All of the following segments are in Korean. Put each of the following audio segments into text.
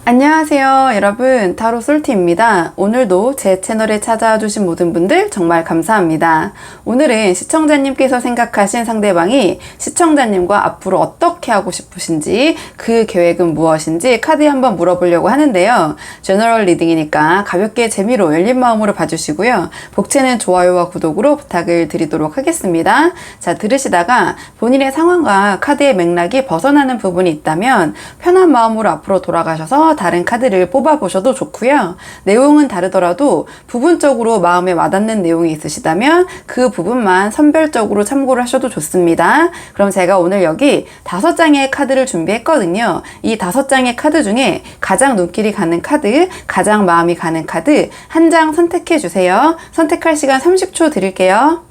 안녕하세요 여러분, 타로 솔티입니다. 오늘도 제 채널에 찾아와 주신 모든 분들 정말 감사합니다. 오늘은 시청자님께서 생각하신 상대방이 시청자님과 앞으로 어떻게 하고 싶으신지, 그 계획은 무엇인지 카드에 한번 물어보려고 하는데요. 제너럴 리딩이니까 가볍게 재미로 열린 마음으로 봐주시고요. 복채는 좋아요와 구독으로 부탁을 드리도록 하겠습니다. 자, 들으시다가 본인의 상황과 카드의 맥락이 벗어나는 부분이 있다면 편한 마음으로 앞으로 돌아가셔서 다른 카드를 뽑아보셔도 좋고요. 내용은 다르더라도 부분적으로 마음에 와닿는 내용이 있으시다면 그 부분만 선별적으로 참고를 하셔도 좋습니다. 그럼 제가 오늘 여기 5장의 카드를 준비했거든요. 이 5장의 카드 중에 가장 눈길이 가는 카드, 가장 마음이 가는 카드 한 장 선택해 주세요. 선택할 시간 30초 드릴게요.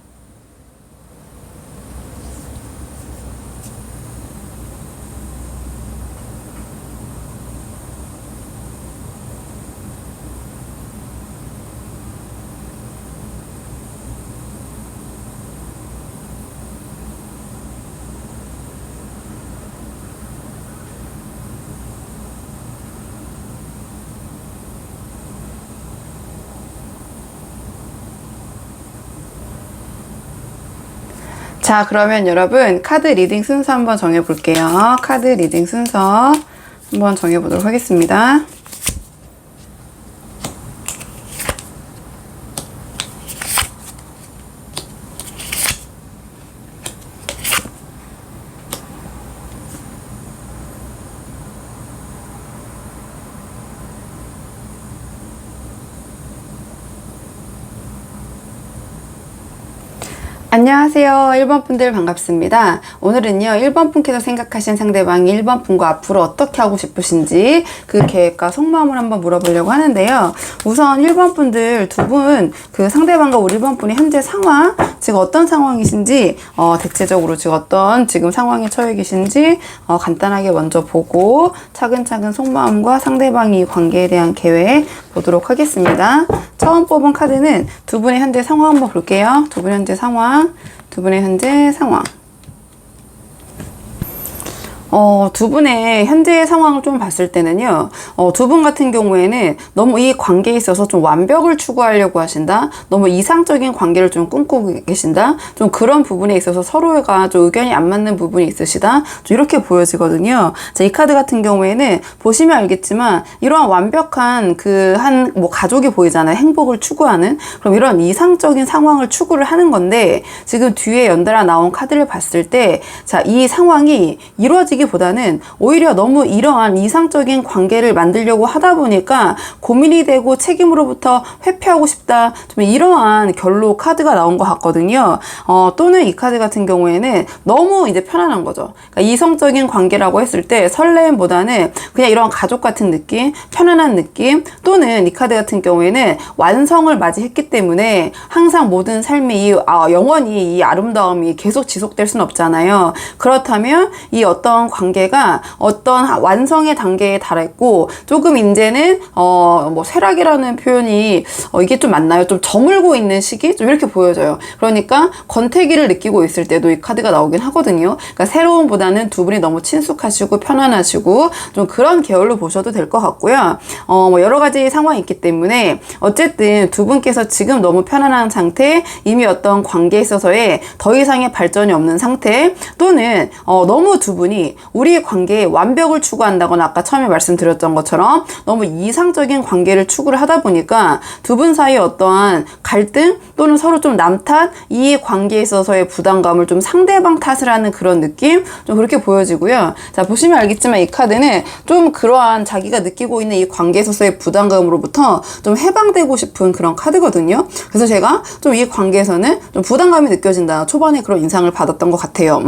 자, 그러면 여러분 카드 리딩 순서 한번 정해볼게요. 카드 리딩 순서 한번 정해보도록 하겠습니다. 안녕하세요. 1번 분들 반갑습니다. 오늘은요 1번 분께서 생각하신 상대방이 1번 분과 앞으로 어떻게 하고 싶으신지 그 계획과 속마음을 한번 물어보려고 하는데요. 우선 1번 분들 두 분, 그 상대방과 우리 1번 분의 현재 상황, 지금 어떤 상황이신지, 대체적으로 지금 어떤 지금 상황에 처해 계신지 간단하게 먼저 보고 차근차근 속마음과 상대방이 관계에 대한 계획 보도록 하겠습니다. 처음 뽑은 카드는 두 분의 현재 상황 한번 볼게요. 두 분의 현재 상황, 두 분의 현재 상황. 두 분의 현재의 상황을 좀 봤을 때는요, 두 분 같은 경우에는 너무 이 관계에 있어서 좀 완벽을 추구하려고 하신다, 너무 이상적인 관계를 좀 꿈꾸고 계신다, 좀 그런 부분에 있어서 서로가 좀 의견이 안 맞는 부분이 있으시다, 좀 이렇게 보여지거든요. 자, 이 카드 같은 경우에는 보시면 알겠지만 이러한 완벽한 뭐 가족이 보이잖아요. 행복을 추구하는, 그럼 이런 이상적인 상황을 추구를 하는 건데, 지금 뒤에 연달아 나온 카드를 봤을 때, 자, 이 상황이 이루어지기 보다는 오히려 너무 이러한 이상적인 관계를 만들려고 하다 보니까 고민이 되고 책임으로부터 회피하고 싶다, 좀 이러한 결로 카드가 나온 것 같거든요. 또는 이 카드 같은 경우에는 너무 이제 편안한 거죠. 그러니까 이성적인 관계라고 했을 때 설렘보다는 그냥 이런 가족 같은 느낌, 편안한 느낌, 또는 이 카드 같은 경우에는 완성을 맞이했기 때문에 항상 모든 삶이 영원히 이 아름다움이 계속 지속될 수는 없잖아요. 그렇다면 이 어떤 관계가 어떤 완성의 단계에 달했고, 조금 이제는 뭐 쇠락이라는 표현이 이게 좀 맞나요? 좀 저물고 있는 시기? 좀 이렇게 보여져요. 그러니까 권태기를 느끼고 있을 때도 이 카드가 나오긴 하거든요. 그러니까 새로움보다는 두 분이 너무 친숙하시고 편안하시고 좀 그런 계열로 보셔도 될 것 같고요. 뭐 여러 가지 상황이 있기 때문에 어쨌든 두 분께서 지금 너무 편안한 상태, 이미 어떤 관계에 있어서의 더 이상의 발전이 없는 상태, 또는 너무 두 분이 우리의 관계에 완벽을 추구한다거나 아까 처음에 말씀드렸던 것처럼 너무 이상적인 관계를 추구를 하다 보니까 두 분 사이에 어떠한 갈등 또는 서로 좀 남 탓, 이 관계에 있어서의 부담감을 좀 상대방 탓을 하는 그런 느낌, 좀 그렇게 보여지고요. 자, 보시면 알겠지만 이 카드는 좀 그러한 자기가 느끼고 있는 이 관계에 있어서의 부담감으로부터 좀 해방되고 싶은 그런 카드거든요. 그래서 제가 좀 이 관계에서는 좀 부담감이 느껴진다, 초반에 그런 인상을 받았던 것 같아요.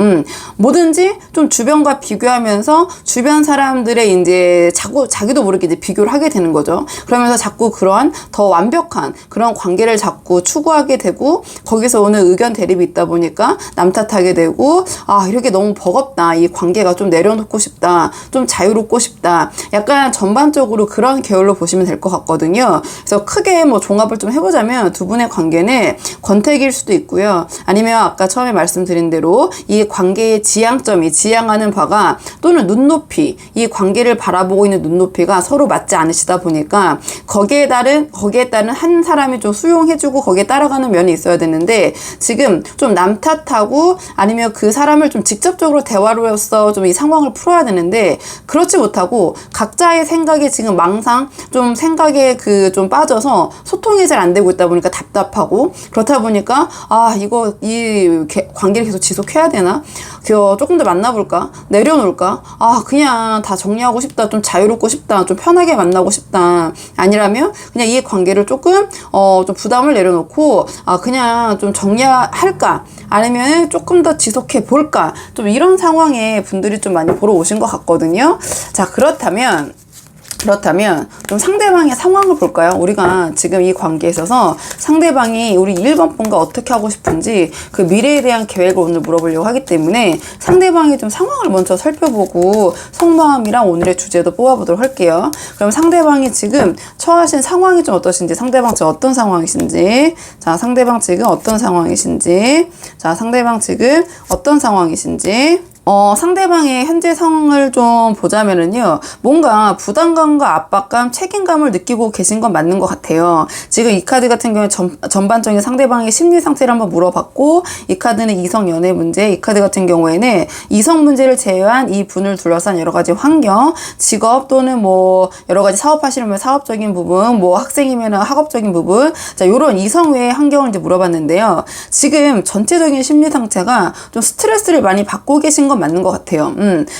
뭐든지 좀 주변과 비교하면서 주변 사람들의 이제 자기도 모르게 이제 비교를 하게 되는 거죠. 그러면서 자꾸 그런 더 완벽한 그런 관계를 자꾸 추구하게 되고, 거기서 오는 의견 대립이 있다 보니까 남 탓하게 되고, 이렇게 너무 버겁다, 이 관계가 좀 내려놓고 싶다, 좀 자유롭고 싶다, 약간 전반적으로 그런 계열로 보시면 될 것 같거든요. 그래서 크게 뭐 종합을 좀 해보자면 두 분의 관계는 권태기일 수도 있고요. 아니면 아까 처음에 말씀드린 대로 이 관계의 지향점이 지향하는 바가 상황에다가 또는 눈높이, 이 관계를 바라보고 있는 눈높이가 서로 맞지 않으시다 보니까 거기에 따른 한 사람이 좀 수용해주고 거기에 따라가는 면이 있어야 되는데 지금 좀 남 탓하고 아니면 그 사람을 좀 직접적으로 대화로서 좀 이 상황을 풀어야 되는데 그렇지 못하고 각자의 생각에 지금 망상 좀 생각에 그 좀 빠져서 소통이 잘 안 되고 있다 보니까 답답하고 그렇다 보니까 이 관계를 계속 지속해야 되나? 조금 더 만나볼까? 내려놓을까? 그냥 다 정리하고 싶다. 좀 자유롭고 싶다. 좀 편하게 만나고 싶다. 아니라면 그냥 이 관계를 조금 좀 부담을 내려놓고 그냥 좀 정리할까? 아니면 조금 더 지속해 볼까? 좀 이런 상황에 분들이 좀 많이 보러 오신 것 같거든요. 자, 그렇다면 좀 상대방의 상황을 볼까요? 우리가 지금 이 관계에 있어서 상대방이 우리 1번 분과 어떻게 하고 싶은지 그 미래에 대한 계획을 오늘 물어보려고 하기 때문에 상대방의 좀 상황을 먼저 살펴보고 속마음이랑 오늘의 주제도 뽑아보도록 할게요. 그럼 상대방이 지금 처하신 상황이 좀 어떠신지, 상대방 지금 어떤 상황이신지, 자, 상대방 지금 어떤 상황이신지, 상대방의 현재 상황을 좀 보자면은요, 뭔가 부담감과 압박감, 책임감을 느끼고 계신 건 맞는 것 같아요. 지금 이 카드 같은 경우에 전반적인 상대방의 심리 상태를 한번 물어봤고, 이 카드는 이성 연애 문제, 이 카드 같은 경우에는 이성 문제를 제외한 이 분을 둘러싼 여러 가지 환경, 직업 또는 뭐 여러 가지 사업하시려면 사업적인 부분, 뭐 학생이면 학업적인 부분, 자, 요런 이성 외의 환경을 이제 물어봤는데요. 지금 전체적인 심리 상태가 좀 스트레스를 많이 받고 계신 건 맞는 것 같아요.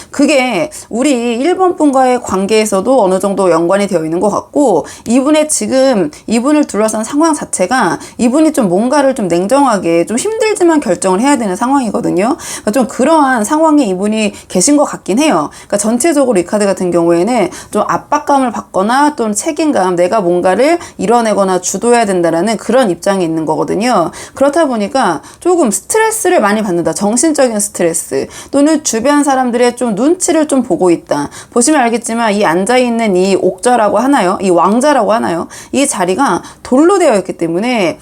그게 우리 1번 분과의 관계에서도 어느 정도 연관이 되어 있는 것 같고, 이분을 둘러싼 상황 자체가 이분이 좀 뭔가를 좀 냉정하게 좀 힘들지만 결정을 해야 되는 상황이거든요. 그러니까 좀 그러한 상황에 이분이 계신 것 같긴 해요. 그러니까 전체적으로 이 카드 같은 경우에는 좀 압박감을 받거나 또는 책임감, 내가 뭔가를 이뤄내거나 주도해야 된다라는 그런 입장에 있는 거거든요. 그렇다 보니까 조금 스트레스를 많이 받는다. 정신적인 스트레스 또는 주변 사람들의 좀 눈치를 좀 보고 있다. 보시면 알겠지만 이 앉아있는 이 옥자라고 하나요? 이 왕자라고 하나요? 이 자리가 돌로 되어 있기 때문에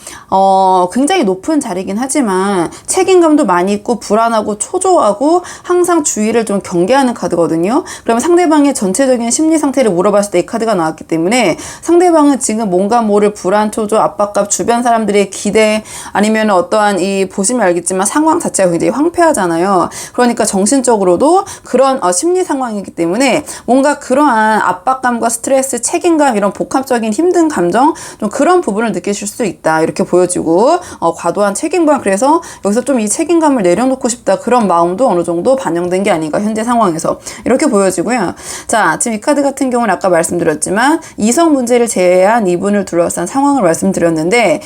굉장히 높은 자리긴 하지만 책임감도 많이 있고 불안하고 초조하고 항상 주위를 좀 경계하는 카드거든요. 그러면 상대방의 전체적인 심리 상태를 물어봤을 때 이 카드가 나왔기 때문에 상대방은 지금 뭔가 모를 불안, 초조, 압박감, 주변 사람들의 기대 아니면 어떠한 이 보시면 알겠지만 상황 자체가 굉장히 황폐하잖아요. 그러니까 정신적으로도 그런 심리 상황이기 때문에 뭔가 그러한 압박감과 스트레스, 책임감 이런 복합적인 힘든 감정 좀 그런 부분을 느끼실 수 있다. 이렇게 보여지고 과도한 책임감, 그래서 여기서 좀 이 책임감을 내려놓고 싶다. 그런 마음도 어느 정도 반영된 게 아닌가 현재 상황에서 이렇게 보여지고요. 자, 지금 이 카드 같은 경우는 아까 말씀드렸지만 이성 문제를 제외한 이분을 둘러싼 상황을 말씀드렸는데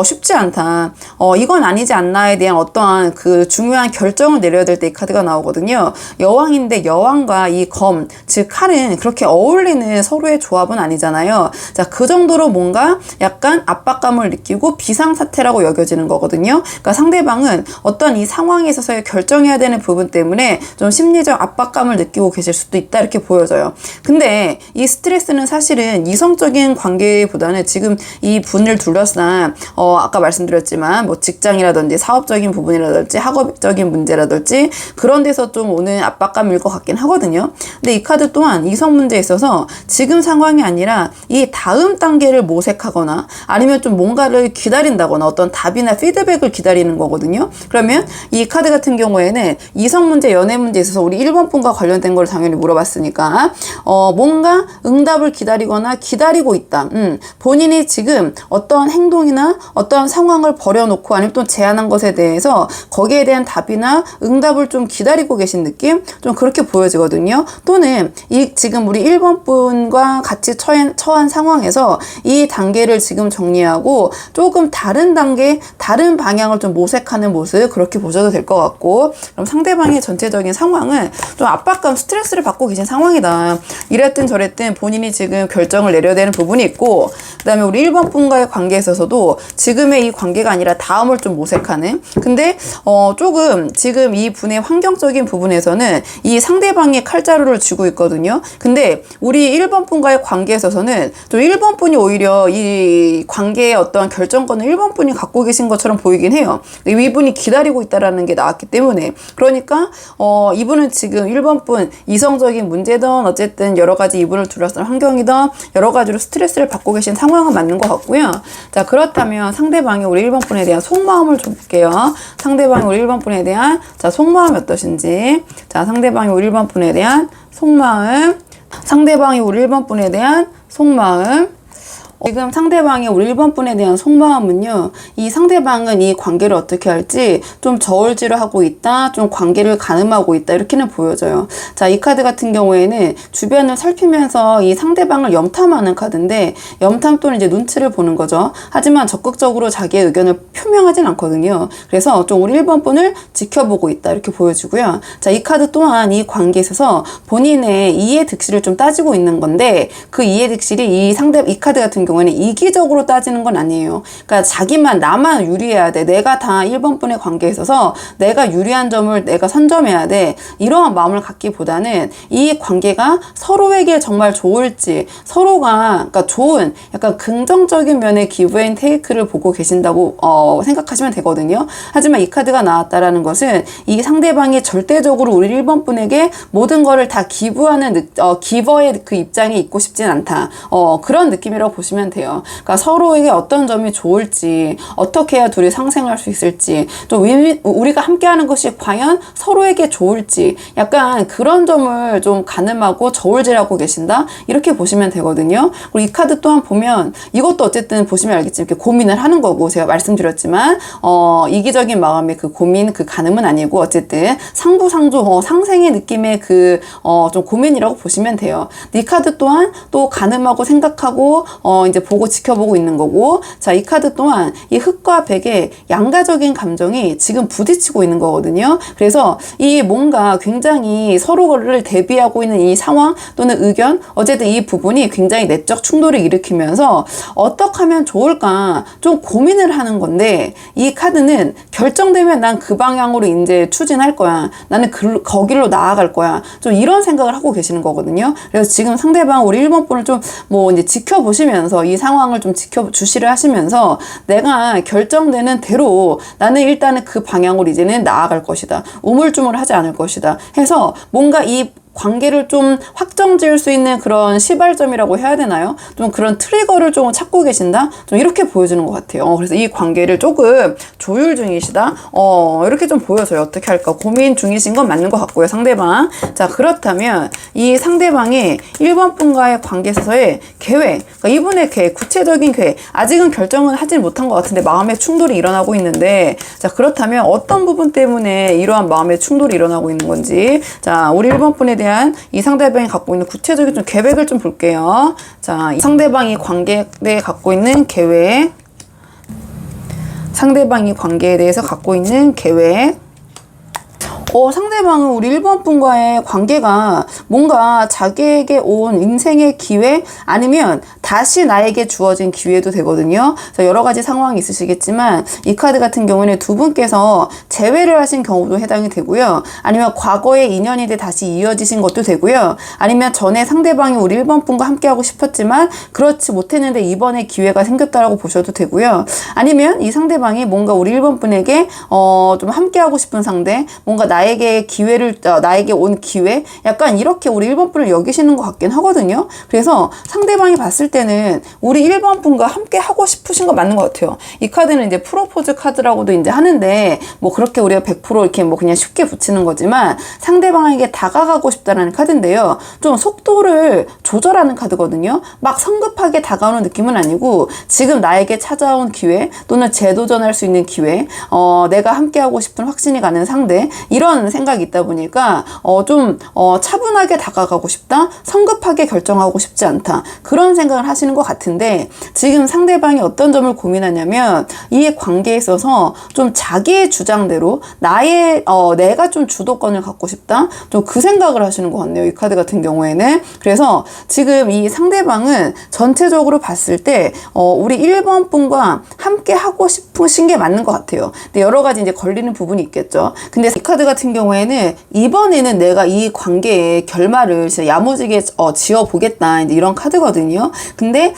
쉽지 않다. 이건 아니지 않나에 대한 어떠한 그 중요한 결정을 내려야 될 때 이 카드가 나오거든요. 여왕인데 여왕과 이 검, 즉 칼은 그렇게 어울리는 서로의 조합은 아니잖아요. 자, 그 정도로 뭔가 약간 압박감을 느끼고 비상사태라고 여겨지는 거거든요. 그러니까 상대방은 어떤 이 상황에 있어서 결정해야 되는 부분 때문에 좀 심리적 압박감을 느끼고 계실 수도 있다. 이렇게 보여져요. 근데 이 스트레스는 사실은 이성적인 관계보다는 지금 이 분을 둘러싼 아까 말씀드렸지만 뭐 직장이라든지 사업적인 부분이라든지 학업적인 문제라든지 그런 데서 좀 오는 압박감일 것 같긴 하거든요. 근데 이 카드 또한 이성 문제에 있어서 지금 상황이 아니라 이 다음 단계를 모색하거나 아니면 좀 뭔가를 기다린다거나 어떤 답이나 피드백을 기다리는 거거든요. 그러면 이 카드 같은 경우에는 이성 문제, 연애 문제에 있어서 우리 1번 분과 관련된 걸 당연히 물어봤으니까 뭔가 응답을 기다리거나 기다리고 있다. 본인이 지금 어떠한 행동이나 어떠한 상황을 버려놓고 아니면 또 제안한 것에 대해서 거기에 대한 답이나 응답을 좀 기다리고 계신 느낌? 좀 그렇게 보여지거든요. 또는 이 지금 우리 1번 분과 같이 처한 상황에서 이 단계를 지금 정리하고 조금 다른 단계, 다른 방향을 좀 모색하는 모습, 그렇게 보셔도 될 것 같고, 그럼 상대방의 전체적인 상황은 좀 압박감, 스트레스를 받고 계신 상황이다. 이랬든 저랬든 본인이 지금 결정을 내려야 되는 부분이 있고, 그 그다음에 우리 1번 분과의 관계에 있어서도 지금의 이 관계가 아니라 다음을 좀 모색하는. 근데 조금 지금 이 분의 환경적인 부분에서는 이 상대방이 칼자루를 쥐고 있거든요. 근데 우리 1번 분과의 관계에 있어서는 좀 1번 분이 오히려 이 관계의 어떤 결정권을 1번 분이 갖고 계신 것처럼 보이긴 해요. 이분이 기다리고 있다라는 게 나왔기 때문에. 그러니까 이분은 지금 1번 분 이성적인 문제든 어쨌든 여러 가지 이분을 둘러싼 환경이든 여러 가지로 스트레스를 받고 계신 상황은 맞는 것 같고요. 자, 그렇다면 상대방이 우리 1번 분에 대한 속마음을 좀 볼게요. 상대방이 우리 1번 분에 대한 자, 속마음이 어떠신지. 자, 상대방이 우리 1번 분에 대한 속마음. 상대방이 우리 1번 분에 대한 속마음. 지금 상대방이 우리 1번 분에 대한 속마음은요, 이 상대방은 이 관계를 어떻게 할지 좀 저울질을 하고 있다, 좀 관계를 가늠하고 있다, 이렇게는 보여져요. 자, 이 카드 같은 경우에는 주변을 살피면서 이 상대방을 염탐하는 카드인데, 염탐 또는 이제 눈치를 보는 거죠. 하지만 적극적으로 자기의 의견을 표명하진 않거든요. 그래서 좀 우리 1번 분을 지켜보고 있다, 이렇게 보여지고요. 자, 이 카드 또한 이 관계에 있어서 본인의 이해 득실을 좀 따지고 있는 건데, 그 이해 득실이 이 카드 같은 경우에는 이기적으로 따지는 건 아니에요. 그러니까 나만 유리해야 돼. 내가 다 1번 분의 관계에 있어서 내가 유리한 점을 내가 선점해야 돼. 이러한 마음을 갖기보다는 이 관계가 서로에게 정말 좋을지, 서로가 그러니까 좋은 약간 긍정적인 면의 기브 앤 테이크를 보고 계신다고 생각하시면 되거든요. 하지만 이 카드가 나왔다라는 것은 이 상대방이 절대적으로 우리 1번 분에게 모든 거를 다 기부하는 기버의 그 입장에 있고 싶진 않다. 그런 느낌이라고 보시면 돼요. 그러니까 서로에게 어떤 점이 좋을지, 어떻게 해야 둘이 상생할 수 있을지, 또 우리가 함께하는 것이 과연 서로에게 좋을지, 약간 그런 점을 좀 가늠하고 저울질하고 계신다, 이렇게 보시면 되거든요. 그리고 이 카드 또한 보면 이것도 어쨌든 보시면 알겠지만 이렇게 고민을 하는 거고, 제가 말씀드렸지만 이기적인 마음의 그 고민, 그 가늠은 아니고 어쨌든 상부상조 상생의 느낌의 그 좀 고민이라고 보시면 돼요. 이 카드 또한 또 가늠하고 생각하고 이제 보고 지켜보고 있는 거고, 자, 이 카드 또한 이 흑과 백의 양가적인 감정이 지금 부딪히고 있는 거거든요. 그래서 이 뭔가 굉장히 서로를 대비하고 있는 이 상황 또는 의견, 어쨌든 이 부분이 굉장히 내적 충돌을 일으키면서 어떻게 하면 좋을까 좀 고민을 하는 건데, 이 카드는 결정되면 난 그 방향으로 이제 추진할 거야. 나는 거기로 나아갈 거야. 좀 이런 생각을 하고 계시는 거거든요. 그래서 지금 상대방 우리 1번 분을 좀 이제 지켜보시면서 이 상황을 좀 주시를 하시면서 내가 결정되는 대로 나는 일단은 그 방향으로 이제는 나아갈 것이다. 우물쭈물하지 않을 것이다. 해서 뭔가 이 관계를 좀 확정 지을 수 있는 그런 시발점이라고 해야 되나요? 좀 그런 트리거를 좀 찾고 계신다? 좀 이렇게 보여주는 것 같아요. 그래서 이 관계를 조금 조율 중이시다? 이렇게 좀 보여져요. 어떻게 할까? 고민 중이신 건 맞는 것 같고요, 상대방. 자, 그렇다면 이 상대방의 1번 분과의 관계에서의 계획, 그러니까 이분의 계획, 구체적인 계획, 아직은 결정은 하지 못한 것 같은데 마음의 충돌이 일어나고 있는데, 자, 그렇다면 어떤 부분 때문에 이러한 마음의 충돌이 일어나고 있는 건지, 자, 우리 1번 분에 대한 이 상대방이 갖고 있는 구체적인 좀 계획을 좀 볼게요. 자, 이 상대방이 관계에 갖고 있는 계획, 상대방이 관계에 대해서 갖고 있는 계획. 상대방은 우리 1번 분과의 관계가 뭔가 자기에게 온 인생의 기회, 아니면 다시 나에게 주어진 기회도 되거든요. 그래서 여러 가지 상황이 있으시겠지만 이 카드 같은 경우에는 두 분께서 재회를 하신 경우도 해당이 되고요. 아니면 과거의 인연이 다시 이어지신 것도 되고요. 아니면 전에 상대방이 우리 1번 분과 함께하고 싶었지만 그렇지 못했는데 이번에 기회가 생겼다라고 보셔도 되고요. 아니면 이 상대방이 뭔가 우리 1번 분에게 좀 함께하고 싶은 상대, 뭔가 나에게 온 기회, 약간 이렇게 우리 1번 분을 여기시는 것 같긴 하거든요. 그래서 상대방이 봤을 때는 우리 1번 분과 함께 하고 싶으신 거 맞는 것 같아요. 이 카드는 이제 프로포즈 카드라고도 이제 하는데, 그렇게 우리가 100% 이렇게 그냥 쉽게 붙이는 거지만 상대방에게 다가가고 싶다라는 카드인데요. 좀 속도를 조절하는 카드거든요. 막 성급하게 다가오는 느낌은 아니고, 지금 나에게 찾아온 기회 또는 재도전할 수 있는 기회, 내가 함께 하고 싶은 확신이 가는 상대, 이런 이런 생각이 있다 보니까 좀 차분하게 다가가고 싶다, 성급하게 결정하고 싶지 않다, 그런 생각을 하시는 것 같은데, 지금 상대방이 어떤 점을 고민하냐면 이 관계에 있어서 좀 자기의 주장대로 내가 좀 주도권을 갖고 싶다, 좀 그 생각을 하시는 것 같네요, 이 카드 같은 경우에는. 그래서 지금 이 상대방은 전체적으로 봤을 때 우리 1번 분과 함께 하고 싶으신 게 맞는 것 같아요. 근데 여러 가지 이제 걸리는 부분이 있겠죠. 근데 이 카드 같은 경우에는 이번에는 내가 이 관계의 결말을 진짜 야무지게 지어보겠다, 이제 이런 카드거든요. 근데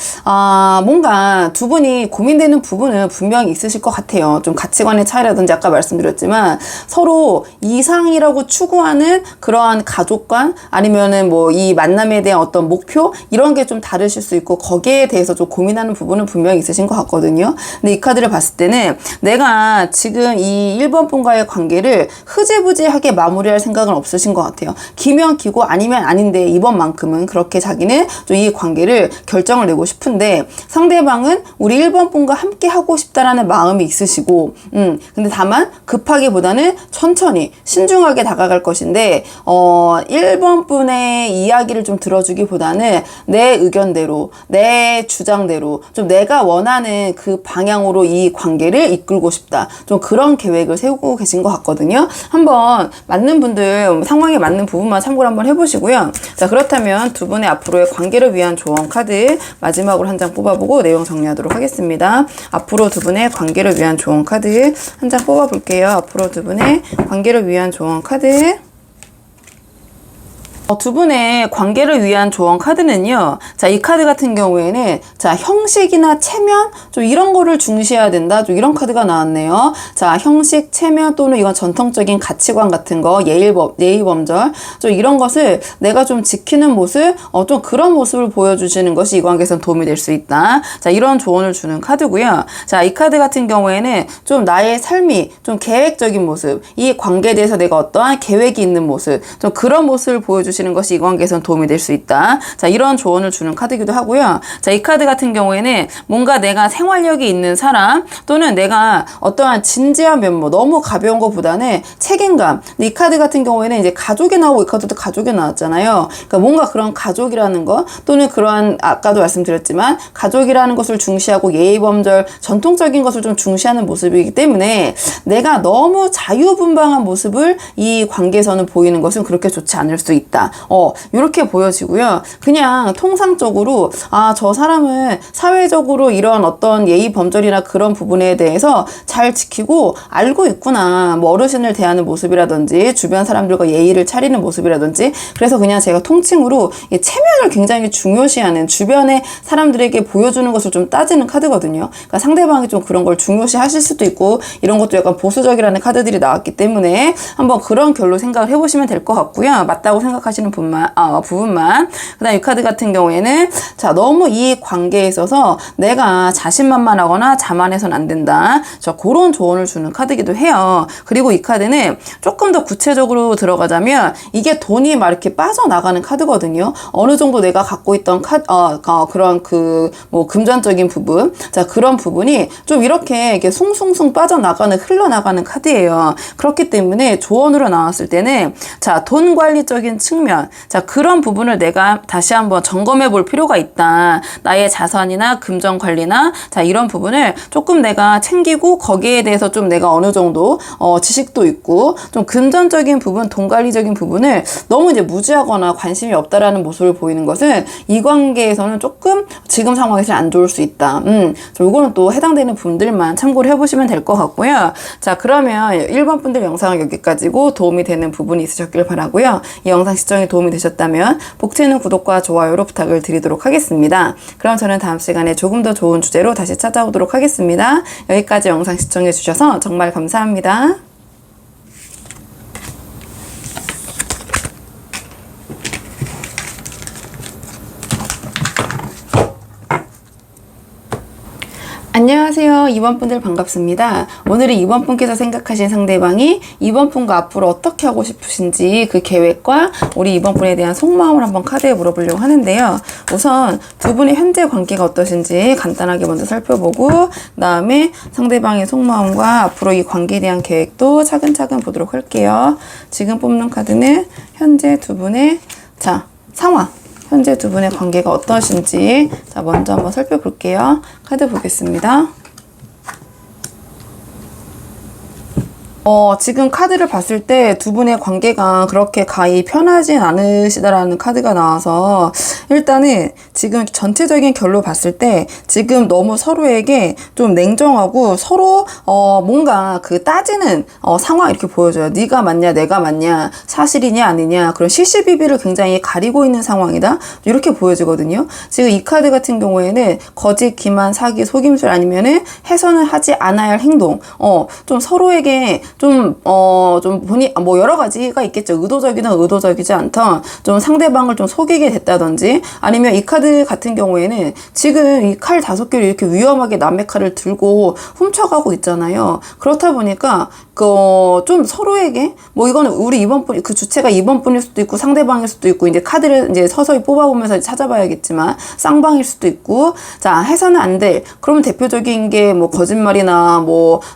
뭔가 두 분이 고민되는 부분은 분명히 있으실 것 같아요. 좀 가치관의 차이라든지 아까 말씀드렸지만 서로 이상이라고 추구하는 그러한 가족관, 아니면은 뭐 이 만남에 대한 어떤 목표, 이런 게 좀 다르실 수 있고, 거기에 대해서 좀 고민하는 부분은 분명히 있으신 것 같거든요. 근데 이 카드를 봤을 때는 내가 지금 이 1번 분과의 관계를 흐지부지하게 마무리할 생각은 없으신 것 같아요. 기면 기고 아니면 아닌데, 이번만큼은 그렇게 자기는 좀 이 관계를 결정을 내고 싶은데, 상대방은 우리 1번 분과 함께 하고 싶다라는 마음이 있으시고, 근데 다만 급하기보다는 천천히 신중하게 다가갈 것인데, 1번 분의 이야기를 좀 들어주기보다는 내 의견대로, 내 주장대로 좀 내가 원하는 그 방향으로 이 관계를 이끌고 싶다, 좀 그런 계획을 세우고 계신 것 같거든요. 한번 맞는 분들, 상황에 맞는 부분만 참고를 한번 해보시고요. 자, 그렇다면 두 분의 앞으로의 관계를 위한 조언 카드 마지막으로 한 장 뽑아보고 내용 정리하도록 하겠습니다. 앞으로 두 분의 관계를 위한 조언 카드 한 장 뽑아볼게요. 앞으로 두 분의 관계를 위한 조언 카드. 두 분의 관계를 위한 조언 카드는요, 자, 이 카드 같은 경우에는, 자, 형식이나 체면, 좀 이런 거를 중시해야 된다, 좀 이런 카드가 나왔네요. 자, 형식, 체면, 또는 이건 전통적인 가치관 같은 거, 예의 범절, 좀 이런 것을 내가 좀 지키는 모습, 좀 그런 모습을 보여주시는 것이 이 관계에선 도움이 될 수 있다. 자, 이런 조언을 주는 카드고요. 자, 이 카드 같은 경우에는 좀 나의 삶이 좀 계획적인 모습, 이 관계에 대해서 내가 어떠한 계획이 있는 모습, 좀 그런 모습을 보여주시는 것이 이 관계에선 도움이 될 수 있다. 자, 이런 조언을 주는 카드이기도 하고요. 자, 이 카드 같은 경우에는 뭔가 내가 생활력이 있는 사람, 또는 내가 어떠한 진지한 면모, 너무 가벼운 것보다는 책임감. 이 카드 같은 경우에는 이제 가족이 나오고, 이 카드도 가족이 나왔잖아요. 그러니까 뭔가 그런 가족이라는 것, 또는 그러한 아까도 말씀드렸지만 가족이라는 것을 중시하고 예의범절, 전통적인 것을 좀 중시하는 모습이기 때문에 내가 너무 자유분방한 모습을 이 관계에서는 보이는 것은 그렇게 좋지 않을 수 있다. 이렇게 보여지고요. 그냥 통상적으로 저 사람은 사회적으로 이런 어떤 예의 범절이나 그런 부분에 대해서 잘 지키고 알고 있구나. 뭐 어르신을 대하는 모습이라든지 주변 사람들과 예의를 차리는 모습이라든지, 그래서 그냥 제가 통칭으로 체면을 굉장히 중요시하는, 주변의 사람들에게 보여주는 것을 좀 따지는 카드거든요. 그러니까 상대방이 좀 그런 걸 중요시 하실 수도 있고, 이런 것도 약간 보수적이라는 카드들이 나왔기 때문에 한번 그런 결로 생각을 해보시면 될 것 같고요. 맞다고 생각하시는 부분만. 그다음 이 카드 같은 경우에는, 자, 너무 이 관계에 있어서 내가 자신만만하거나 자만해서는 안 된다. 자, 그런 조언을 주는 카드이기도 해요. 그리고 이 카드는 조금 더 구체적으로 들어가자면 이게 돈이 막 이렇게 빠져나가는 카드거든요. 어느 정도 내가 갖고 있던 그런 뭐 금전적인 부분, 자, 그런 부분이 좀 이렇게 숭숭숭 빠져나가는, 흘러나가는 카드예요. 그렇기 때문에 조언으로 나왔을 때는, 자, 돈 관리적인 측면, 자, 그런 부분을 내가 다시 한번 점검해 볼 필요가 있다. 나의 자산이나 금전 관리나, 자, 이런 부분을 조금 내가 챙기고, 거기에 대해서 좀 내가 어느 정도 지식도 있고, 좀 금전적인 부분, 돈 관리적인 부분을 너무 이제 무지하거나 관심이 없다라는 모습을 보이는 것은 이 관계에서는 조금 지금 상황에서는 안 좋을 수 있다. 요거는 또 해당되는 분들만 참고를 해보시면 될 것 같고요. 자, 그러면 1번 분들 영상은 여기까지고, 도움이 되는 부분이 있으셨길 바라고요. 이 영상 시청에 도움이 되셨다면 복채는 구독과 좋아요로 부탁을 드리도록 하겠습니다. 그럼 저는 다음 시간에 조금 더 좋은 주제로 다시 찾아오도록 하겠습니다. 여기까지 영상 시청해 주셔서 정말 감사합니다. 안녕하세요. 2번 분들 반갑습니다. 오늘은 2번 분께서 생각하신 상대방이 2번 분과 앞으로 어떻게 하고 싶으신지 그 계획과 우리 2번 분에 대한 속마음을 한번 카드에 물어보려고 하는데요. 우선 두 분의 현재 관계가 어떠신지 간단하게 먼저 살펴보고 그 다음에 상대방의 속마음과 앞으로 이 관계에 대한 계획도 차근차근 보도록 할게요. 지금 뽑는 카드는 현재 두 분의 상황. 현재 두 분의 관계가 어떠신지 먼저 한번 살펴볼게요. 카드 보겠습니다. 지금 카드를 봤을 때 두 분의 관계가 그렇게 가히 편하진 않으시다라는 카드가 나와서 일단은 지금 전체적인 결로 봤을 때 지금 너무 서로에게 좀 냉정하고 서로 뭔가 그 따지는 상황 이렇게 보여줘요. 네가 맞냐 내가 맞냐 사실이냐 아니냐 그런 시시비비를 굉장히 가리고 있는 상황이다 이렇게 보여지거든요. 지금 이 카드 같은 경우에는 거짓, 기만, 사기, 속임술 아니면은 해서는 하지 않아야 할 행동 좀 서로에게 좀 본인, 여러 가지가 있겠죠. 의도적이든 의도적이지 않던 좀 상대방을 좀 속이게 됐다든지 아니면 이 카드 같은 경우에는 지금 이 칼 5개를 이렇게 위험하게 남의 칼을 들고 훔쳐가고 있잖아요. 그렇다 보니까 좀 서로에게 이거는 우리 2번 분, 그 주체가 2번 분일 수도 있고 상대방일 수도 있고 이제 카드를 이제 서서히 뽑아보면서 찾아봐야겠지만 쌍방일 수도 있고 해서는 안 될 그러면 대표적인 게 거짓말이나